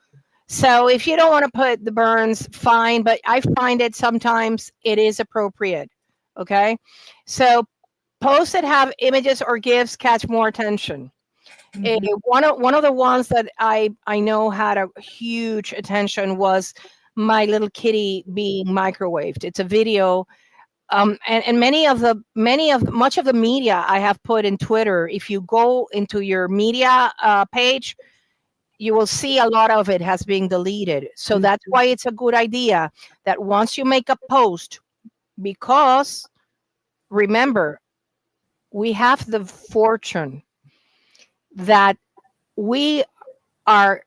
So if you don't want to put the burns, fine. But I find it sometimes it is appropriate. Okay. So posts that have images or GIFs catch more attention. One of the ones that I know had a huge attention was my little kitty being microwaved. It's a video, and much of the media I have put in Twitter. If you go into your media page, you will see a lot of it has been deleted. So that's why it's a good idea that once you make a post, because remember, we have the fortune that we are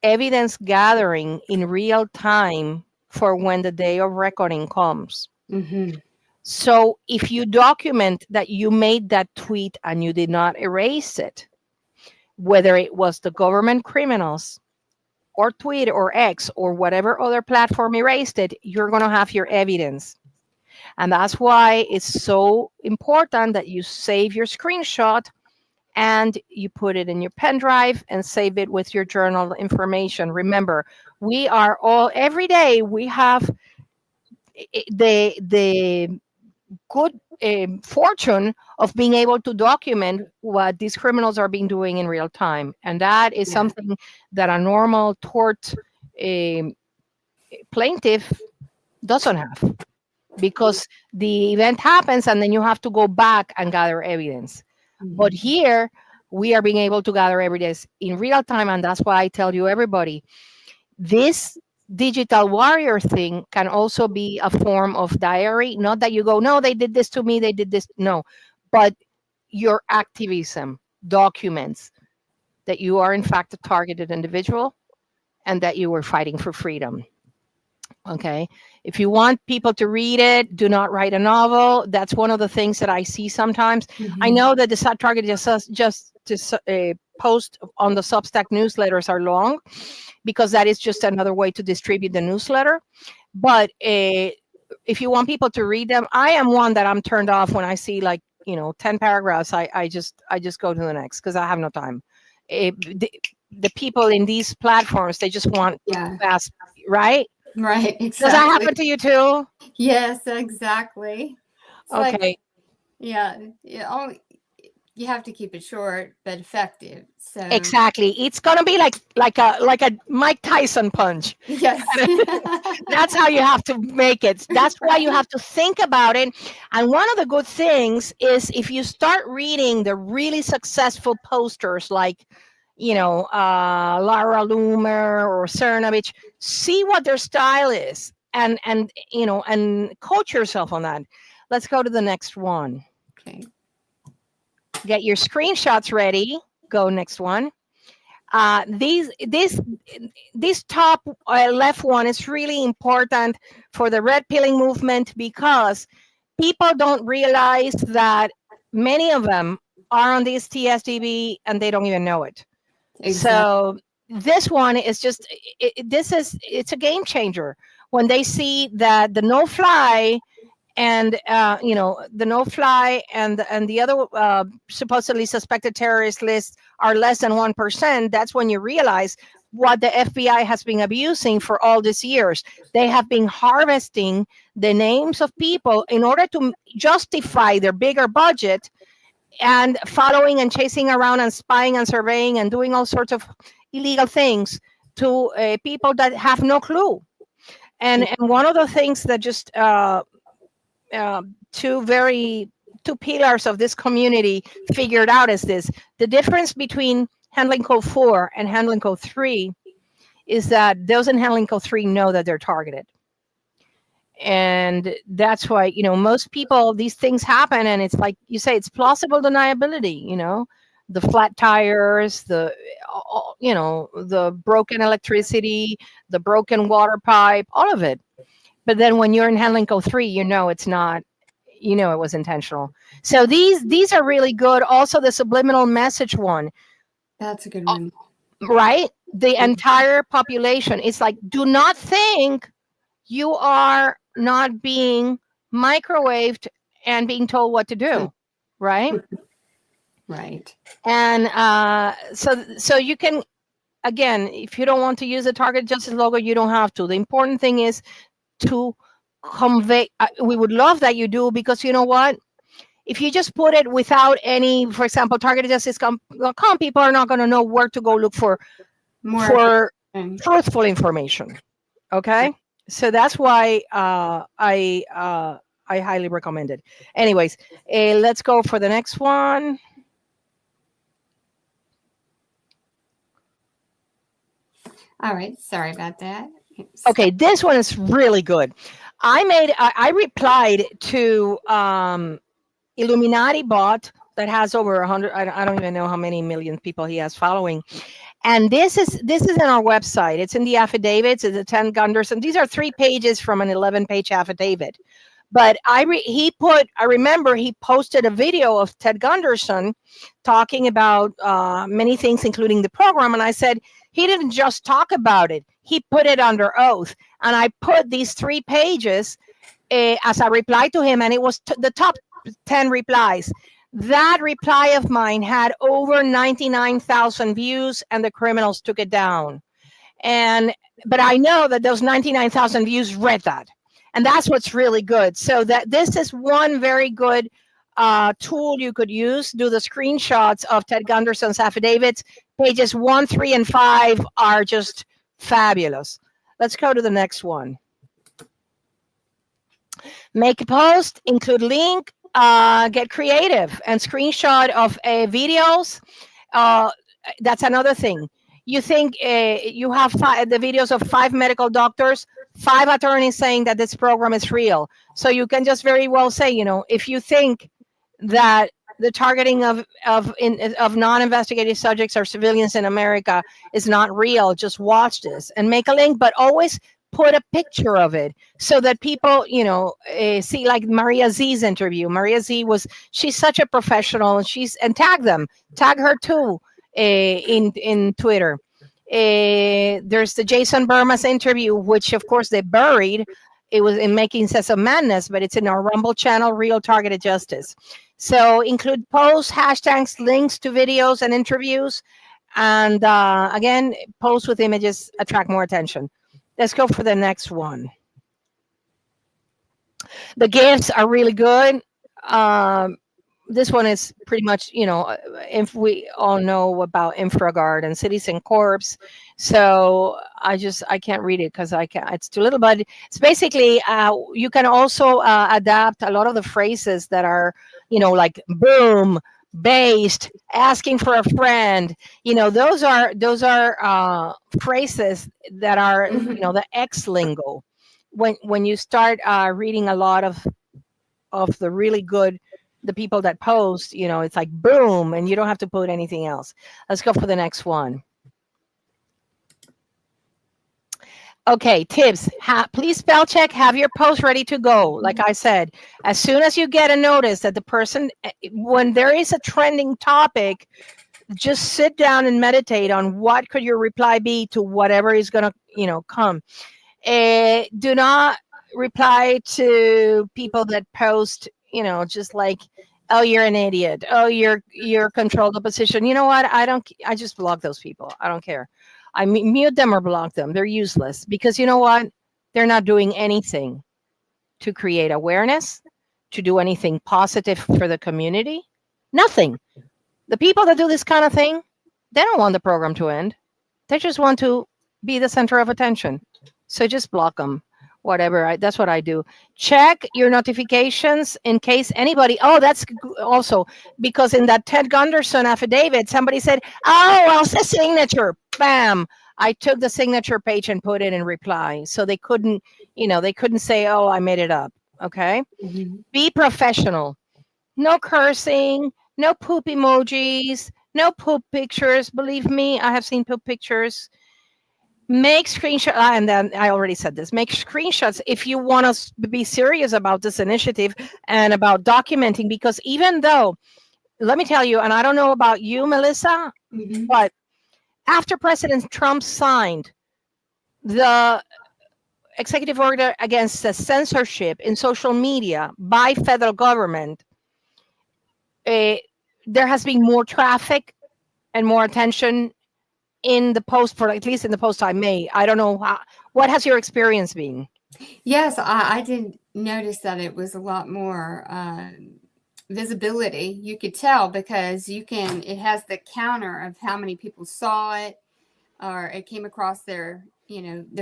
evidence gathering in real time for when the day of reckoning comes. Mm-hmm. So if you document that you made that tweet and you did not erase it, whether it was the government criminals or Twitter or X or whatever other platform erased it, you're going to have your evidence. And that's why it's so important that you save your screenshot and you put it in your pen drive and save it with your journal information. Remember, we are all, every day we have the good fortune of being able to document what these criminals are being doing in real time. And that is Yeah. something that a normal tort um plaintiff doesn't have, because the event happens and then you have to go back and gather evidence. But Mm-hmm. here we are being able to gather evidence in real time. And that's why I tell you, everybody, this digital warrior thing can also be a form of diary. Not that you go, no, they did this to me, they did this. No, but your activism documents that you are, in fact, a targeted individual and that you were fighting for freedom. Okay. If you want people to read it, do not write a novel. That's one of the things that I see sometimes. I Mm-hmm. know that the target just to post on the Substack newsletters are long, because that is just another way to distribute the newsletter. But if you want people to read them, I am one that I'm turned off when I see, like, 10 paragraphs. I just go to the next because I have no time. The people in these platforms, they just want Yeah. fast, right? Right. Does that Exactly. happen to you too? Yes. Exactly. It's like, Okay, yeah. You have to keep it short but effective. So exactly. It's gonna be like a Mike Tyson punch. yes. That's how you have to make it. That's why you Right. have to think about it. And one of the good things is, if you start reading the really successful posters, like, Lara Loomer or Cernovich, see what their style is, and coach yourself on that. Let's go to the next one. Okay. Get your screenshots ready. Go next one. This top left one is really important for the red pilling movement, because people don't realize that many of them are on this TSDB and they don't even know it. Exactly. So this one is just, it's a game changer when they see that the no fly and the no fly and the other supposedly suspected terrorist lists are less than 1%. That's when you realize what the FBI has been abusing for all these years. They have been harvesting the names of people in order to justify their bigger budget, and following and chasing around and spying and surveying and doing all sorts of illegal things to people that have no clue. And one of the things that just uh, two pillars of this community figured out is this: the difference between handling code 4 and handling code 3 is that those in handling code 3 know that they're targeted. And that's why, most people, these things happen, and it's like you say, it's plausible deniability. The flat tires, the broken electricity, the broken water pipe, all of it. But then when you're in handling code 3, it's not, it was intentional. So these are really good. Also, the subliminal message one, That's a good one. right? The entire population, it's like, do not think you are not being microwaved and being told what to do, right? Right. And so you can, again, if you don't want to use the target justice logo, you don't have to. The important thing is to convey. We would love that you do, because you know what? If you just put it without any, for example, targetedjustice.com, people are not going to know where to go look for More. truthful information. Okay, so that's why I highly recommend it. Anyways, let's go for the next one. All right. Sorry about that. Okay, this one is really good. I replied to Illuminati bot that has over 100. I don't even know how many million people he has following. And this is in our website. It's in the affidavits. It's a 10 Gunderson. These are 3 pages from an 11-page affidavit. But I remember he posted a video of Ted Gunderson talking about many things, including the program. And I said, he didn't just talk about it, he put it under oath. And I put these 3 pages as a reply to him, and it was the top 10 replies. That reply of mine had over 99,000 views, and the criminals took it down. But I know that those 99,000 views read that. And that's what's really good. So that this is one very good tool you could use. Do the screenshots of Ted Gunderson's affidavits. Pages 1, 3, and 5 are just fabulous. Let's go to the next one. Make a post, include link, get creative, and screenshot of videos. That's another thing. You think you have the videos of 5 medical doctors, 5 attorneys saying that this program is real. So you can just very well say, if you think that the targeting of non-investigative subjects or civilians in America is not real, just watch this and make a link, but always put a picture of it so that people, see, like Maria Z's interview. Maria Z she's such a professional, and tag her too in Twitter. There's the Jason Burma's interview, which of course they buried. It was in Making Sense of Madness, but it's in our Rumble channel, Real Targeted Justice. So include posts, hashtags, links to videos and interviews. And again, posts with images attract more attention. Let's go for the next one. The GIFs are really good. This one is pretty much, if we all know about InfraGard and Citizen Corps. So I can't read it because it's too little, but it's basically, you can also adapt a lot of the phrases that are, like boom, based, asking for a friend. Those are phrases that are, the X lingo. When you start reading a lot of the really good, the people that post, it's like boom, and you don't have to put anything else. Let's go for the next one. Okay, tips. Please spell check, have your post ready to go. Like I said, as soon as you get a notice that the person, when there is a trending topic, just sit down and meditate on what could your reply be to whatever is going to, come. Do not reply to people that post, just like, oh, you're an idiot. Oh, you're controlled opposition. You know what? I just block those people. I don't care. I mute them or block them. They're useless because you know what? They're not doing anything to create awareness, to do anything positive for the community. Nothing. The people that do this kind of thing, they don't want the program to end. They just want to be the center of attention. So just block them. Whatever. That's what I do. Check your notifications in case anybody. Oh, that's also because in that Ted Gunderson affidavit, somebody said, oh, well, it's a signature. Bam. I took the signature page and put it in reply. So they couldn't, they couldn't say, oh, I made it up. Okay. Mm-hmm. Be professional. No cursing, no poop emojis, no poop pictures. Believe me, I have seen poop pictures. Make screenshots, and then I already said this, make screenshots if you want us to be serious about this initiative and about documenting, because even though, let me tell you, and I don't know about you, Melissa, mm-hmm. but after President Trump signed the executive order against the censorship in social media by federal government, there has been more traffic and more attention in the post, for at least in the post I made. I don't know what has your experience been? Yes, I did notice that it was a lot more visibility. You could tell because it has the counter of how many people saw it or it came across their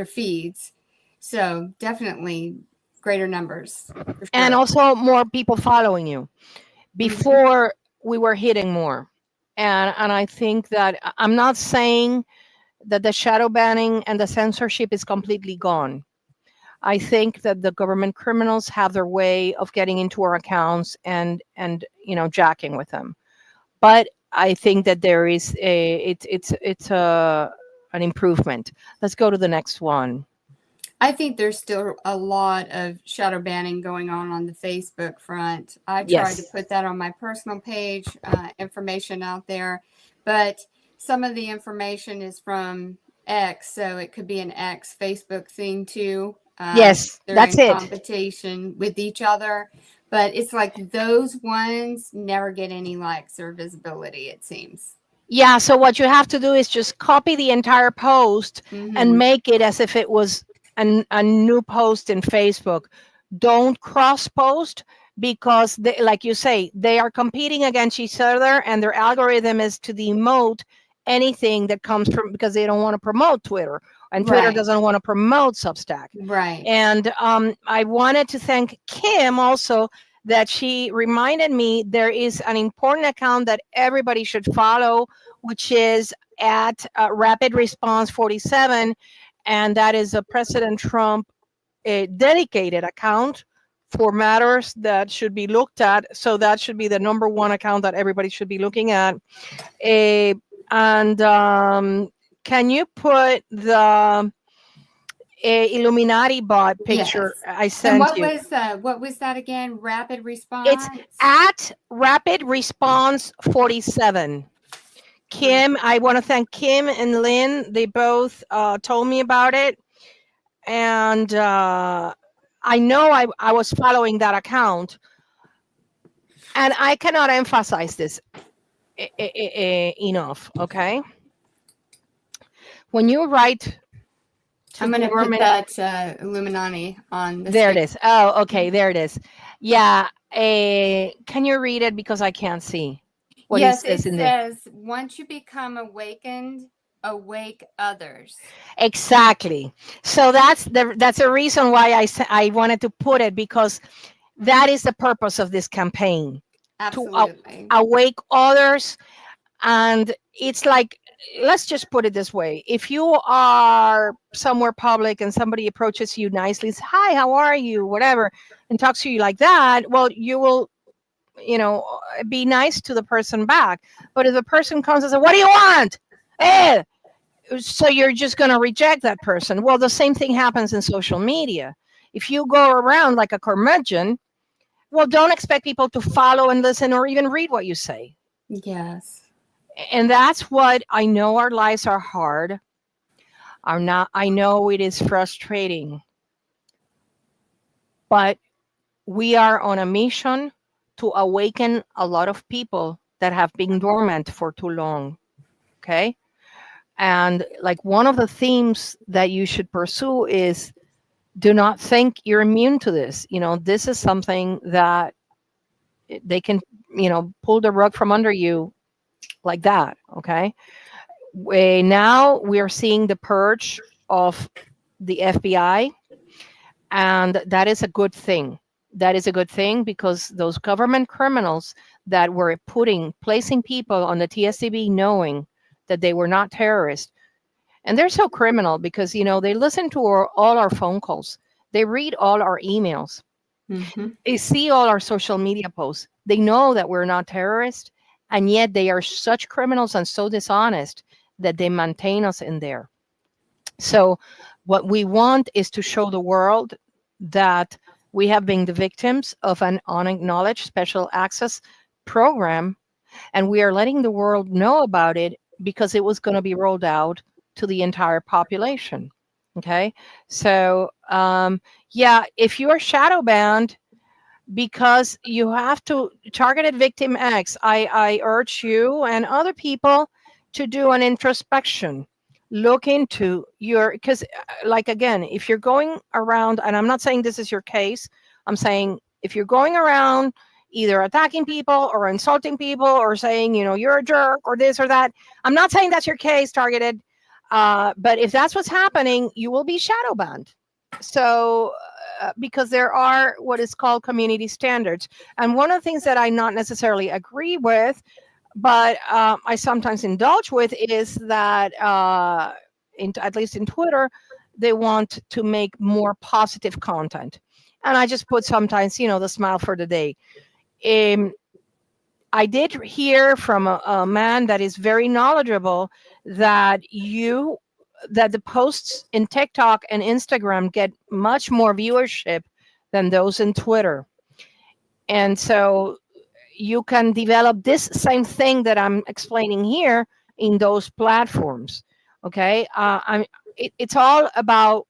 feeds. So definitely greater numbers. For sure. And also more people following you. Before we were hitting more. And I think that I'm not saying that the shadow banning and the censorship is completely gone. I think that the government criminals have their way of getting into our accounts and jacking with them. but I think that there is it's a an improvement. Let's go to the next one. I think there's still a lot of shadow banning going on the Facebook front. I tried to Yes. put that on my personal page, information out there, but some of the information is from X, so it could be an X Facebook thing too. Yes, They're that's in it. competition with each other, but it's like those ones never get any likes or visibility, it seems. Yeah, so what you have to do is just copy the entire post and Mm-hmm. make it as if it was a new post in Facebook. Don't cross post because, they, like you say, they are competing against each other and their algorithm is to demote anything that comes from because they don't want to promote Twitter and Twitter Right, doesn't want to promote Substack. right. And I wanted to thank Kim also that she reminded me there is an important account that everybody should follow, which is at Rapid Response 47. And that is a President Trump dedicated account for matters that should be looked at. So that should be the number one account that everybody should be looking at. Eh, and can you put the Illuminati bot picture Yes. I And sent you? what was that again? Rapid It's response? at Rapid Response 47. Kim, I want to thank Kim and Lynn. They both told me about it. And I know I was following that account. And I cannot emphasize this enough. Okay. When you write to I'm going to put government, that Illuminati on the there it screen. is. Oh, okay. There it is. Yeah. Can you read it? Because I can't see what he Yes, it says in there. says, once you become awakened, awake others. Exactly. So that's a reason why I wanted to put it because that is the purpose of this campaign to Absolutely. awake others. And it's like, let's just put it this way: if you are somewhere public and somebody approaches you nicely, says, "Hi, how are you?" Whatever, and talks to you like that, well, you will, be nice to the person back. But if the person comes and says, "What do you want?" Eh, so you're just going to reject that person. Well, the same thing happens in social media. If you go around like a curmudgeon, well, don't expect people to follow and listen or even read what you say. Yes. And that's what I know. Our lives are hard. Are not. I know it is frustrating, but we are on a mission to awaken a lot of people that have been dormant for too long. Okay. And like one of the themes that you should pursue is do not think you're immune to this. This is something that they can, pull the rug from under you like that. Okay. Now we are seeing the purge of the FBI, and that is a good thing. That is a good thing because those government criminals that were placing people on the TSCB knowing that they were not terrorists. And they're so criminal because, they listen to all our phone calls. They read all our emails. Mm-hmm. They see all our social media posts. They know that we're not terrorists. And yet they are such criminals and so dishonest that they maintain us in there. So what we want is to show the world that we have been the victims of an unacknowledged special access program, and we are letting the world know about it because it was going to be rolled out to the entire population. Okay, so yeah, if you are shadow banned because you have to targeted victim X, I urge you and other people to do an introspection. Look into because like again, if you're going around, and I'm not saying this is your case, I'm saying if you're going around either attacking people or insulting people or saying, you're a jerk or this or that, I'm not saying that's your case, targeted. But if that's what's happening, you will be shadow banned. So because there are what is called community standards. And one of the things that I not necessarily agree with, but I sometimes indulge with, is that at least in Twitter, they want to make more positive content. And I just put sometimes, the smile for the day. Um, I did hear from a man that is very knowledgeable that the posts in TikTok and Instagram get much more viewership than those in Twitter. And so you can develop this same thing that I'm explaining here in those platforms. Okay. It's all about,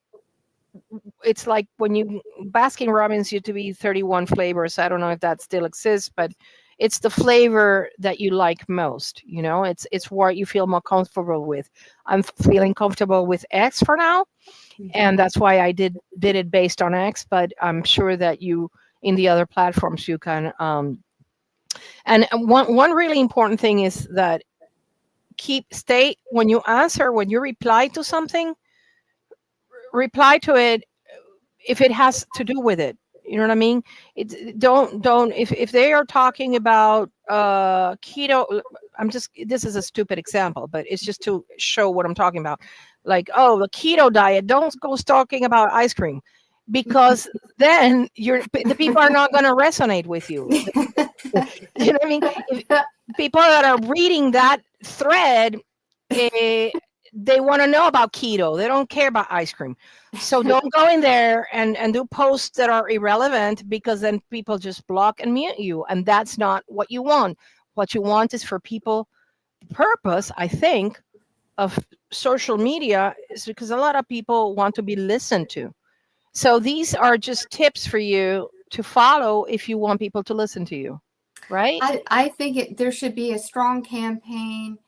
it's like when you, Baskin Robbins used to be 31 flavors. I don't know if that still exists, but it's the flavor that you like most. You know, it's what you feel more comfortable with. I'm feeling comfortable with X for now, and that's why I did it based on X. But I'm sure that you, in the other platforms, you can. And one really important thing is that stay when you answer, when you reply to something, reply to it if it has to do with it. You know what I mean? Don't if they are talking about keto. I'm just, this is a stupid example, but it's just to show what I'm talking about. Like, oh, the keto diet, don't go talking about ice cream, because then the people are not going to resonate with you. You know what I mean? If people that are reading that thread, eh, they want to know about keto. They don't care about ice cream. So don't go in there and do posts that are irrelevant, because then people just block and mute you. And that's not what you want. What you want is for people, purpose, I think, of social media is because a lot of people want to be listened to. So these are just tips for you to follow if you want people to listen to you. Right? I think there should be a strong campaign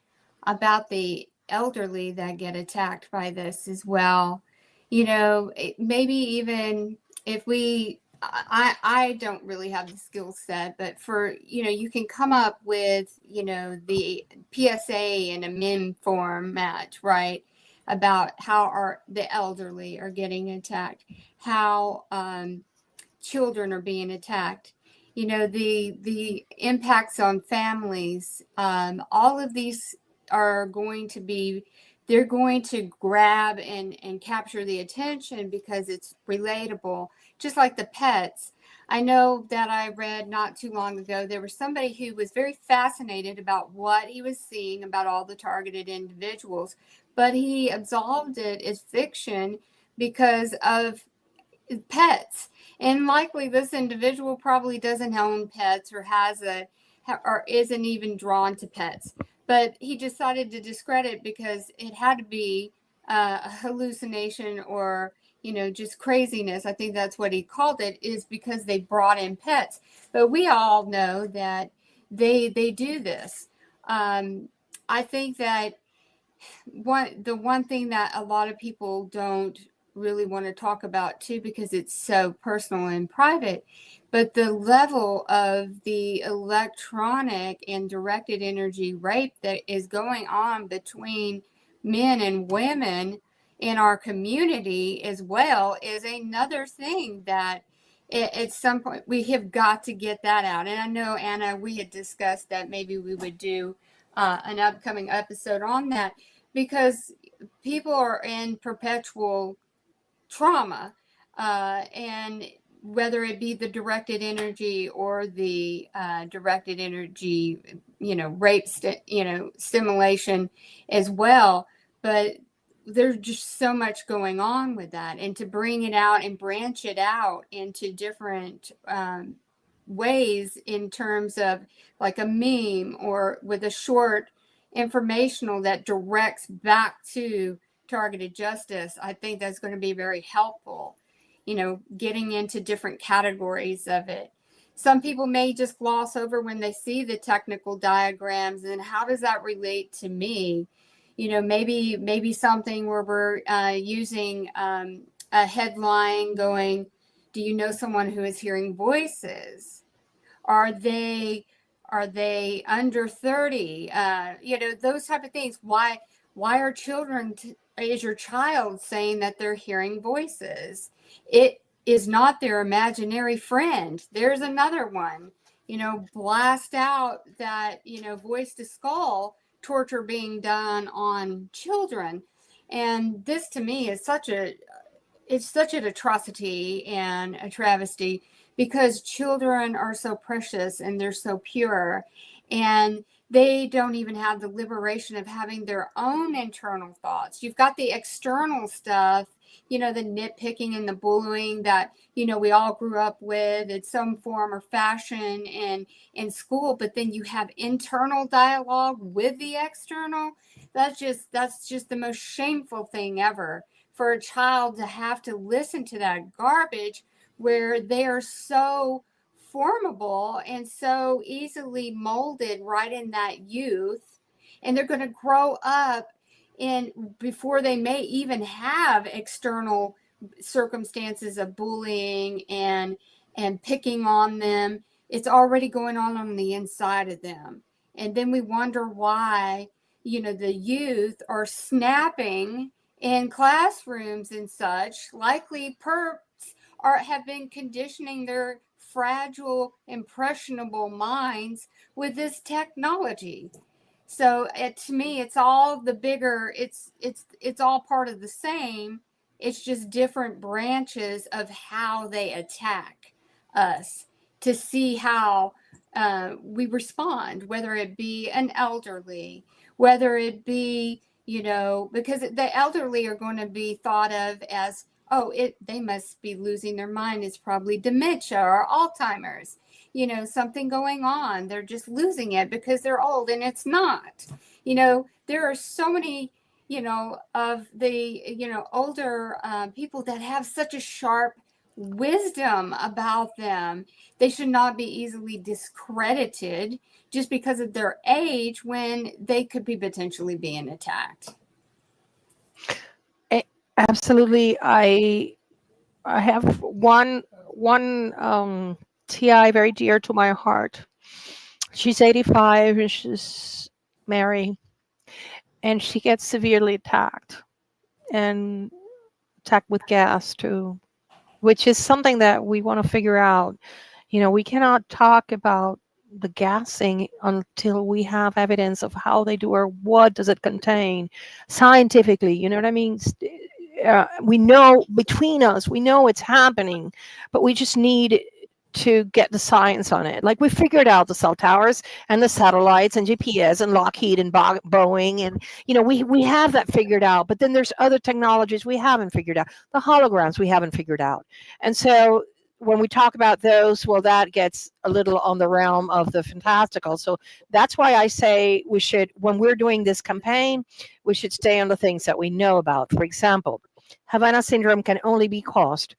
about the elderly that get attacked by this as well. You know, maybe even if I don't really have the skill set, but for, you can come up with, the PSA in a meme format, right? About how the elderly are getting attacked, how children are being attacked, the impacts on families. All of these are going to be, they're going to grab and capture the attention because it's relatable, just like the pets. I know that I read not too long ago, there was somebody who was very fascinated about what he was seeing about all the targeted individuals, but he absolved it as fiction because of pets. And likely this individual probably doesn't own pets or or isn't even drawn to pets. But he decided to discredit because it had to be a hallucination or, just craziness. I think that's what he called it, is because they brought in pets. But we all know that they do this. I think that the one thing that a lot of people don't really want to talk about too, because it's so personal and private, but the level of the electronic and directed energy rape that is going on between men and women in our community as well is another thing that at some point we have got to get that out. And I know, Anna, we had discussed that maybe we would do an upcoming episode on that, because people are in perpetual trauma, and whether it be the directed energy or the directed energy, rape, stimulation as well. But there's just so much going on with that, and to bring it out and branch it out into different ways, in terms of like a meme or with a short informational that directs back to targeted justice, I think that's going to be very helpful, getting into different categories of it. Some people may just gloss over when they see the technical diagrams and how does that relate to me? Maybe something where we're using a headline going, do you know someone who is hearing voices? Are they under 30? Those type of things. Why are children, is your child saying that they're hearing voices? It is not their imaginary friend. There's another one. Blast out that, voice to skull torture being done on children. And this to me is such an atrocity and a travesty, because children are so precious and they're so pure, and they don't even have the liberation of having their own internal thoughts. You've got the external stuff, the nitpicking and the bullying that, we all grew up with in some form or fashion in school, but then you have internal dialogue with the external. That's just the most shameful thing ever, for a child to have to listen to that garbage, where they are so formable and so easily molded right in that youth, and they're going to grow up in before they may even have external circumstances of bullying and picking on them. It's already going on the inside of them, and then we wonder why the youth are snapping in classrooms and such. Likely perps have been conditioning their fragile, impressionable minds with this technology. So to me, it's all the bigger. It's all part of the same. It's just different branches of how they attack us, to see how we respond, whether it be an elderly, whether it be, because the elderly are going to be thought of as, oh, they must be losing their mind. It's probably dementia or Alzheimer's, something going on. They're just losing it because they're old, and it's not. There are so many, of the, older people that have such a sharp wisdom about them. They should not be easily discredited just because of their age, when they could be potentially being attacked. Absolutely. I have one TI very dear to my heart. She's 85 and she's married, and she gets severely attacked, and attacked with gas too, which is something that we want to figure out. We cannot talk about the gassing until we have evidence of how they do, or what does it contain scientifically. You know what I mean? We know between us, we know it's happening, but we just need to get the science on it. Like, we figured out the cell towers and the satellites and GPS and Lockheed and Boeing, and we have that figured out. But then there's other technologies we haven't figured out. The holograms we haven't figured out, and so when we talk about those, well, that gets a little on the realm of the fantastical. So that's why I say we should, when we're doing this campaign, we should stay on the things that we know about. For example, Havana syndrome can only be caused,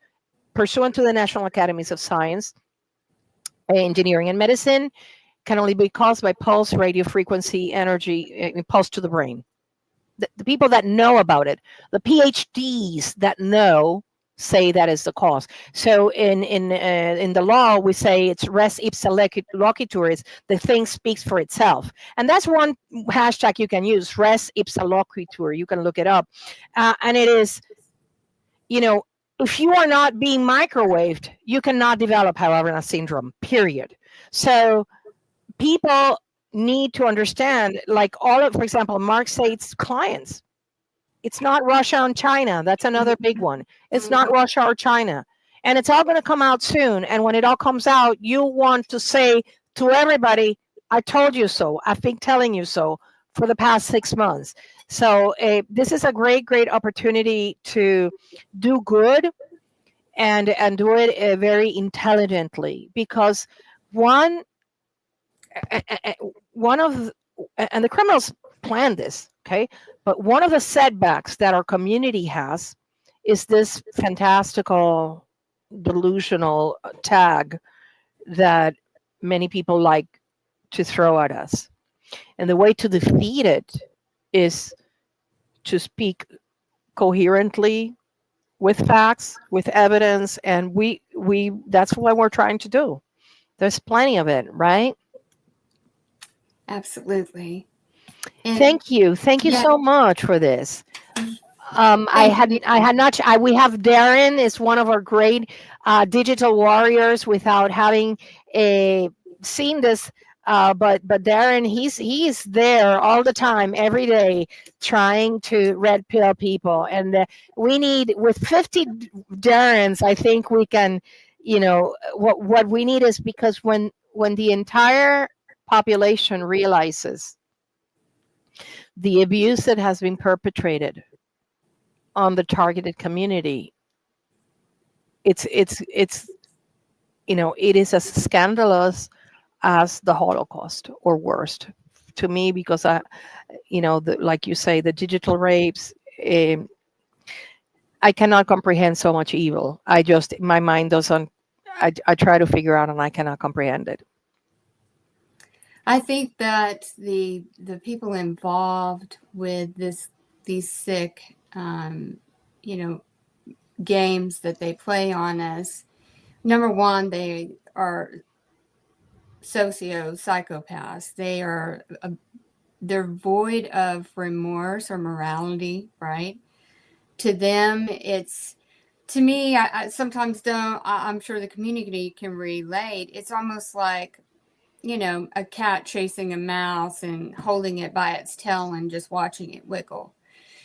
pursuant to the National Academies of Science, Engineering, and Medicine, can only be caused by pulse radio frequency energy, pulse to the brain. The people that know about it, the PhDs that know, say that is the cause. So in the law, we say it's res ipsa loquitur, is the thing speaks for itself. And that's one hashtag you can use, res ipsa loquitur. You can look it up. And it is, if you are not being microwaved, you cannot develop Havana syndrome, period. So people need to understand, like, for example, Mark Said's clients, it's not Russia and China. That's another big one. It's not Russia or China. And it's all going to come out soon. And when it all comes out, you want to say to everybody, I told you so. I've been telling you so for the past 6 months. So this is a great, great opportunity to do good and do it very intelligently, because one of, and the criminals plan this, okay? But one of the setbacks that our community has is this fantastical, delusional tag that many people like to throw at us. And the way to defeat it is to speak coherently, with facts, with evidence, and we that's what we're trying to do. There's plenty of it, right? Absolutely. And Thank you so much for this. I had not. We have Darren is one of our great digital warriors without having seen this. But Darren, he's there all the time, every day, trying to red pill people, and we need, with 50 Darrens, I think we can, what we need is, because when the entire population realizes the abuse that has been perpetrated on the targeted community, it's it is as scandalous as the Holocaust, or worst to me, because like you say, the digital rapes. um, I cannot comprehend so much evil. My mind doesn't. I try to figure out, and I cannot comprehend it. I think that the people involved with these sick, you know, games that they play on us. Number one, they are psychopaths. They're void of remorse or morality, right? To them, it's to me. I sometimes don't. I'm sure the community can relate. It's almost like, a cat chasing a mouse and holding it by its tail and just watching it wiggle.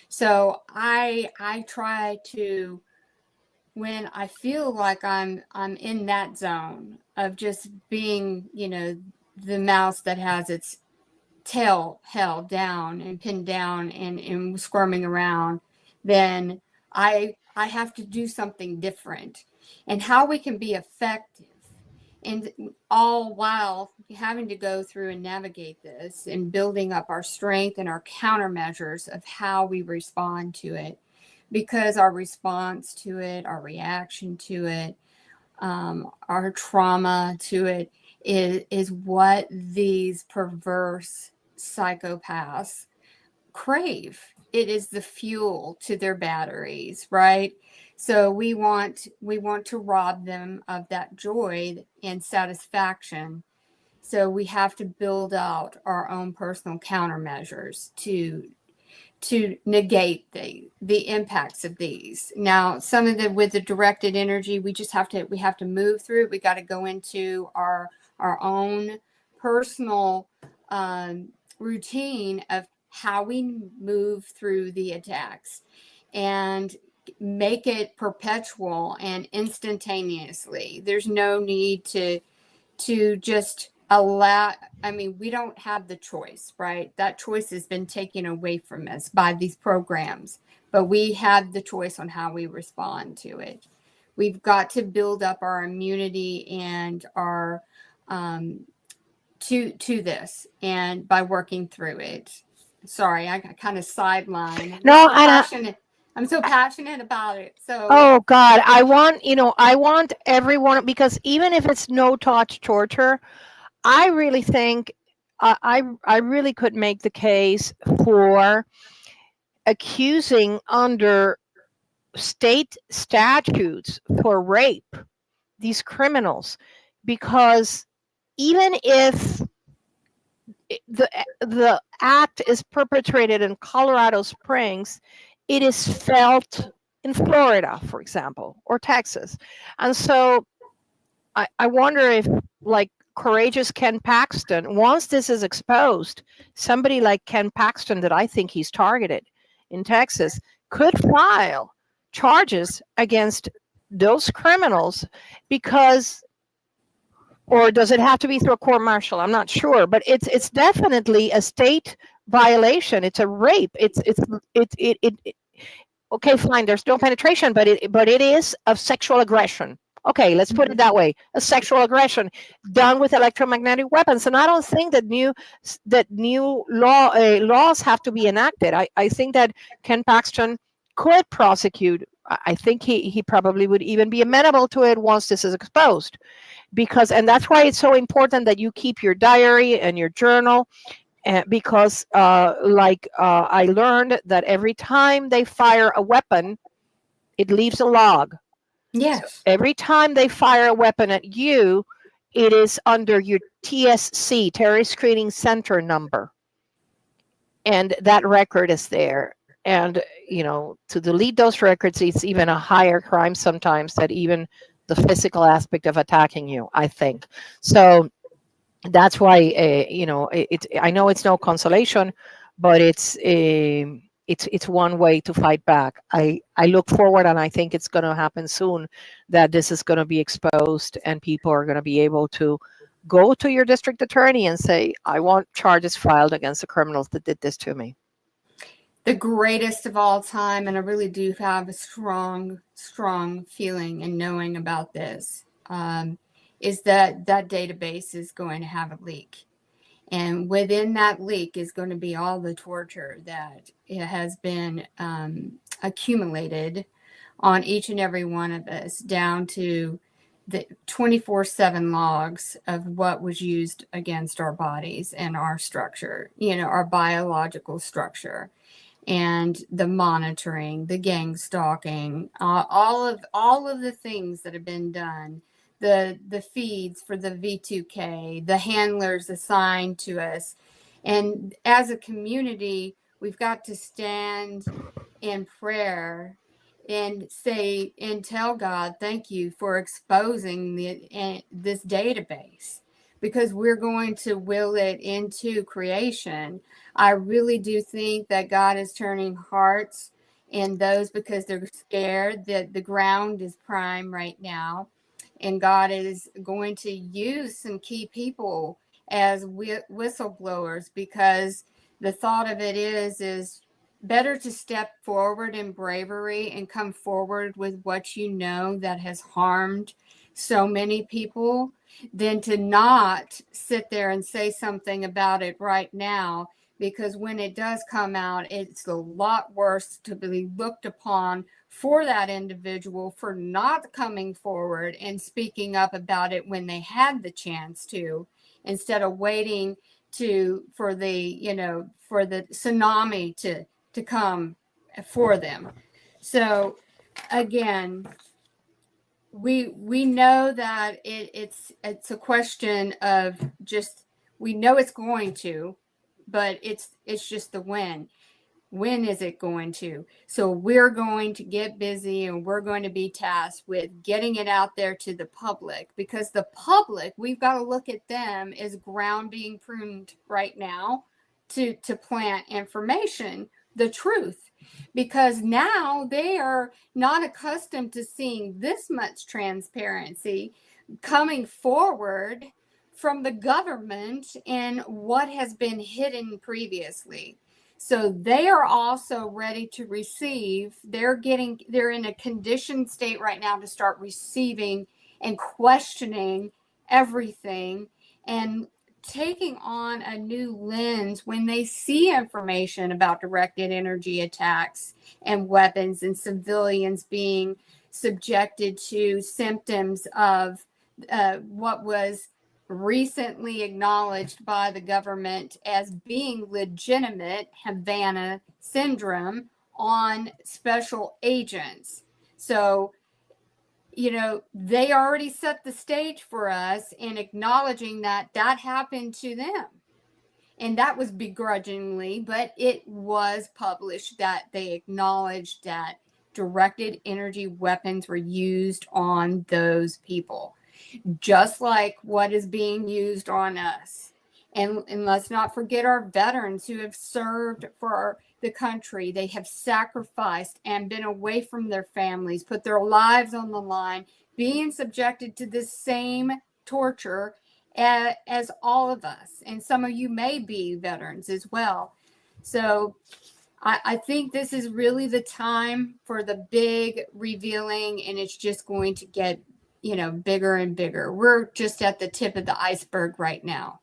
So I try to, when I feel like I'm in that zone of just being, the mouse that has its tail held down and pinned down and squirming around, then I have to do something different. And how we can be effective, and all while having to go through and navigate this and building up our strength and our countermeasures of how we respond to it, because our response to it, our reaction to it, our trauma to it is what these perverse psychopaths crave. It is the fuel to their batteries, right? So we want to rob them of that joy and satisfaction. So we have to build out our own personal countermeasures to negate the impacts of these. Now, some of the with the directed energy, we have to move through it. We got to go into our own personal routine of how we move through the attacks, and make it perpetual and instantaneously. There's no need to just allow. I mean, we don't have the choice, right? That choice has been taken away from us by these programs, but we have the choice on how we respond to it. We've got to build up our immunity and our to this, and by working through it. Sorry, I got kind of sidelined. No, and I'm so passionate about it. So oh God, I want everyone, because even if it's no touch torture, I really think I really could make the case for accusing under state statutes for rape these criminals, because even if the act is perpetrated in Colorado Springs, it is felt in Florida, for example, or Texas. And so I wonder if, like, courageous Ken Paxton, once this is exposed, somebody like Ken Paxton, that I think he's targeted in Texas, could file charges against those criminals, because, or does it have to be through a court martial? I'm not sure, but it's definitely a state violation. It's a rape. It okay, fine. There's no penetration, but it is of sexual aggression. Okay, let's put it that way: a sexual aggression done with electromagnetic weapons. And I don't think that new laws have to be enacted. I think that Ken Paxton could prosecute. I think he probably would even be amenable to it once this is exposed, and that's why it's so important that you keep your diary and your journal. Because I learned that every time they fire a weapon, it leaves a log. yes. So every time they fire a weapon at you, it is under your TSC, Terrorist Screening Center number. And that record is there. And, to delete those records, it's even a higher crime sometimes than even the physical aspect of attacking you, I think. So that's why, I know it's no consolation, but it's it's one way to fight back. I look forward, and I think it's going to happen soon, that this is going to be exposed and people are going to be able to go to your district attorney and say, I want charges filed against the criminals that did this to me. The greatest of all time, and I really do have a strong feeling and knowing about this, is that database is going to have a leak. And within that leak is going to be all the torture that it has been accumulated on each and every one of us, down to the 24/7 logs of what was used against our bodies and our structure, our biological structure, and the monitoring, the gang stalking, all of the things that have been done, the feeds for the V2K, the handlers assigned to us. And as a community, we've got to stand in prayer and say and tell God, thank you for exposing this database, because we're going to will it into creation. I really do think that God is turning hearts in those, because they're scared that the ground is prime right now. And God is going to use some key people as whistleblowers, because the thought of it is better to step forward in bravery and come forward with what you know that has harmed so many people, than to not sit there and say something about it right now, because when it does come out, it's a lot worse to be looked upon for that individual for not coming forward and speaking up about it when they had the chance to, instead of waiting for the tsunami to come for them. So again, we know that it's a question of just, we know it's going to, but it's just the when. When is it going to? So we're going to get busy, and we're going to be tasked with getting it out there to the public, because the public, we've got to look at them as ground being pruned right now to plant information, the truth, because now they are not accustomed to seeing this much transparency coming forward from the government and what has been hidden previously. So they are also ready to receive. They're in a conditioned state right now to start receiving and questioning everything, and taking on a new lens when they see information about directed energy attacks and weapons, and civilians being subjected to symptoms of what was recently acknowledged by the government as being legitimate Havana syndrome on special agents. So, they already set the stage for us in acknowledging that happened to them. And that was begrudgingly, but it was published that they acknowledged that directed energy weapons were used on those people, just like what is being used on us. And let's not forget our veterans who have served for the country. They have sacrificed and been away from their families, put their lives on the line, being subjected to the same torture as all of us. And some of you may be veterans as well. So I think this is really the time for the big revealing, and it's just going to get bigger and bigger. We're just at the tip of the iceberg right now.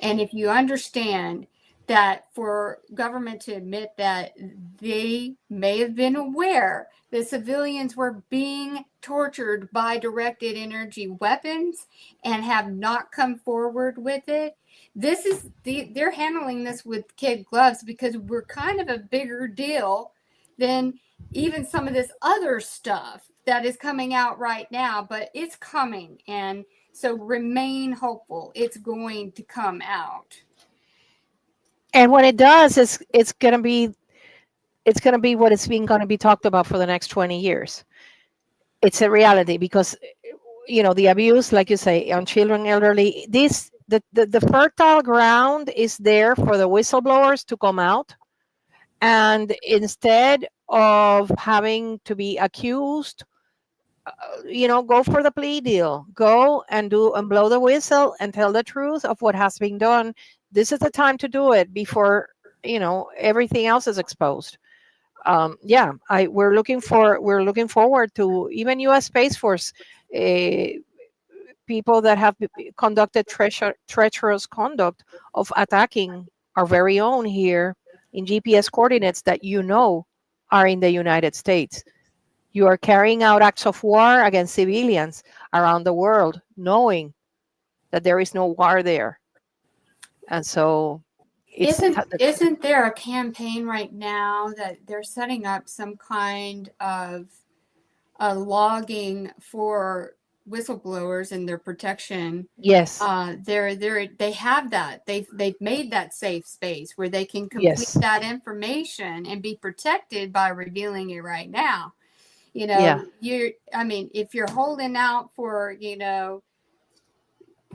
And if you understand that for government to admit that they may have been aware that civilians were being tortured by directed energy weapons and have not come forward with it, they're handling this with kid gloves, because we're kind of a bigger deal than even some of this other stuff that is coming out right now, but it's coming. And so remain hopeful. It's going to come out. And when it does, it's going to be what it's being going to be talked about for the next 20 years. It's a reality, because the abuse, like you say, on children, elderly, the fertile ground is there for the whistleblowers to come out And instead of having to be accused, go for the plea deal. Go and do and blow the whistle and tell the truth of what has been done. This is the time to do it before everything else is exposed. Yeah, we're looking forward to even U.S. Space Force uh, people that have conducted treacherous conduct of attacking our very own here in GPS coordinates that are in the United States. You are carrying out acts of war against civilians around the world, knowing that there is no war there. And so it's Isn't there a campaign right now that they're setting up some kind of a logging for whistleblowers and their protection? yes, They have that. They've made that safe space where they can complete yes, that information and be protected by revealing it right now. yeah. I mean, if you're holding out for,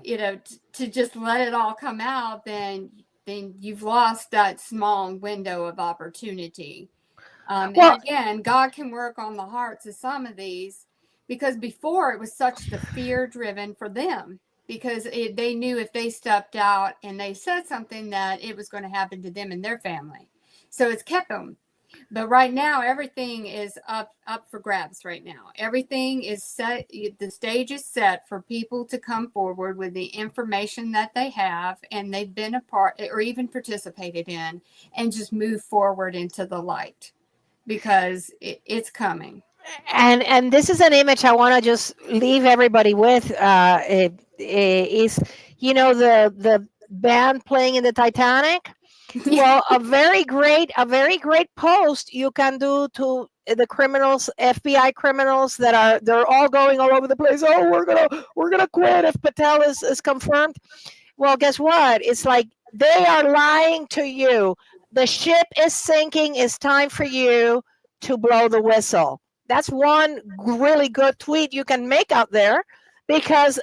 to just let it all come out, then you've lost that small window of opportunity. And Well, again, God can work on the hearts of some of these, because before it was such the fear driven for them, because they knew if they stepped out and they said something that it was going to happen to them and their family. So it's kept them. But right now, everything is up for grabs right now. Everything is set. The stage is set for people to come forward with the information that they have and they've been a part or even participated in, and just move forward into the light, because it's coming. and this is an image I want to just leave everybody with. Is the band playing in the Titanic? Well, a very great post you can do to the criminals, FBI criminals they're all going all over the place. Oh, we're gonna quit if Patel is confirmed. Well, guess what? It's like they are lying to you. The ship is sinking. It's time for you to blow the whistle. That's one really good tweet you can make out there, because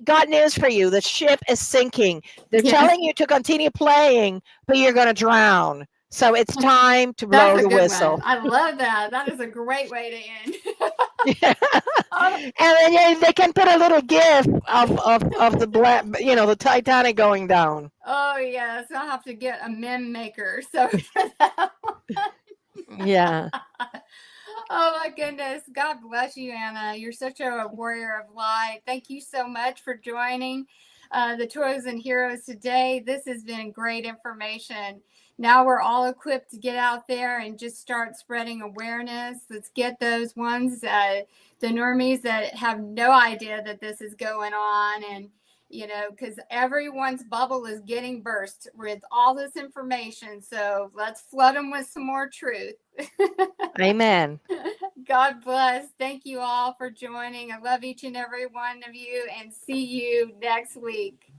got news for you. The ship is sinking. They're Yes, telling you to continue playing, but you're going to drown. So it's time to that's blow a the good one. whistle. I love that. That is a great way to end. Yeah. Oh, And then they can put a little gif of the Titanic going down. oh yes, I'll have to get a meme maker. So for that Yeah. Oh my goodness. God bless you, Anna. You're such a warrior of light. Thank you so much for joining the Chosen Heroes today. This has been great information. Now we're all equipped to get out there and just start spreading awareness. Let's get those ones, the normies that have no idea that this is going on. And because everyone's bubble is getting burst with all this information. So let's flood them with some more truth. Amen. God bless. Thank you all for joining. I love each and every one of you, and see you next week.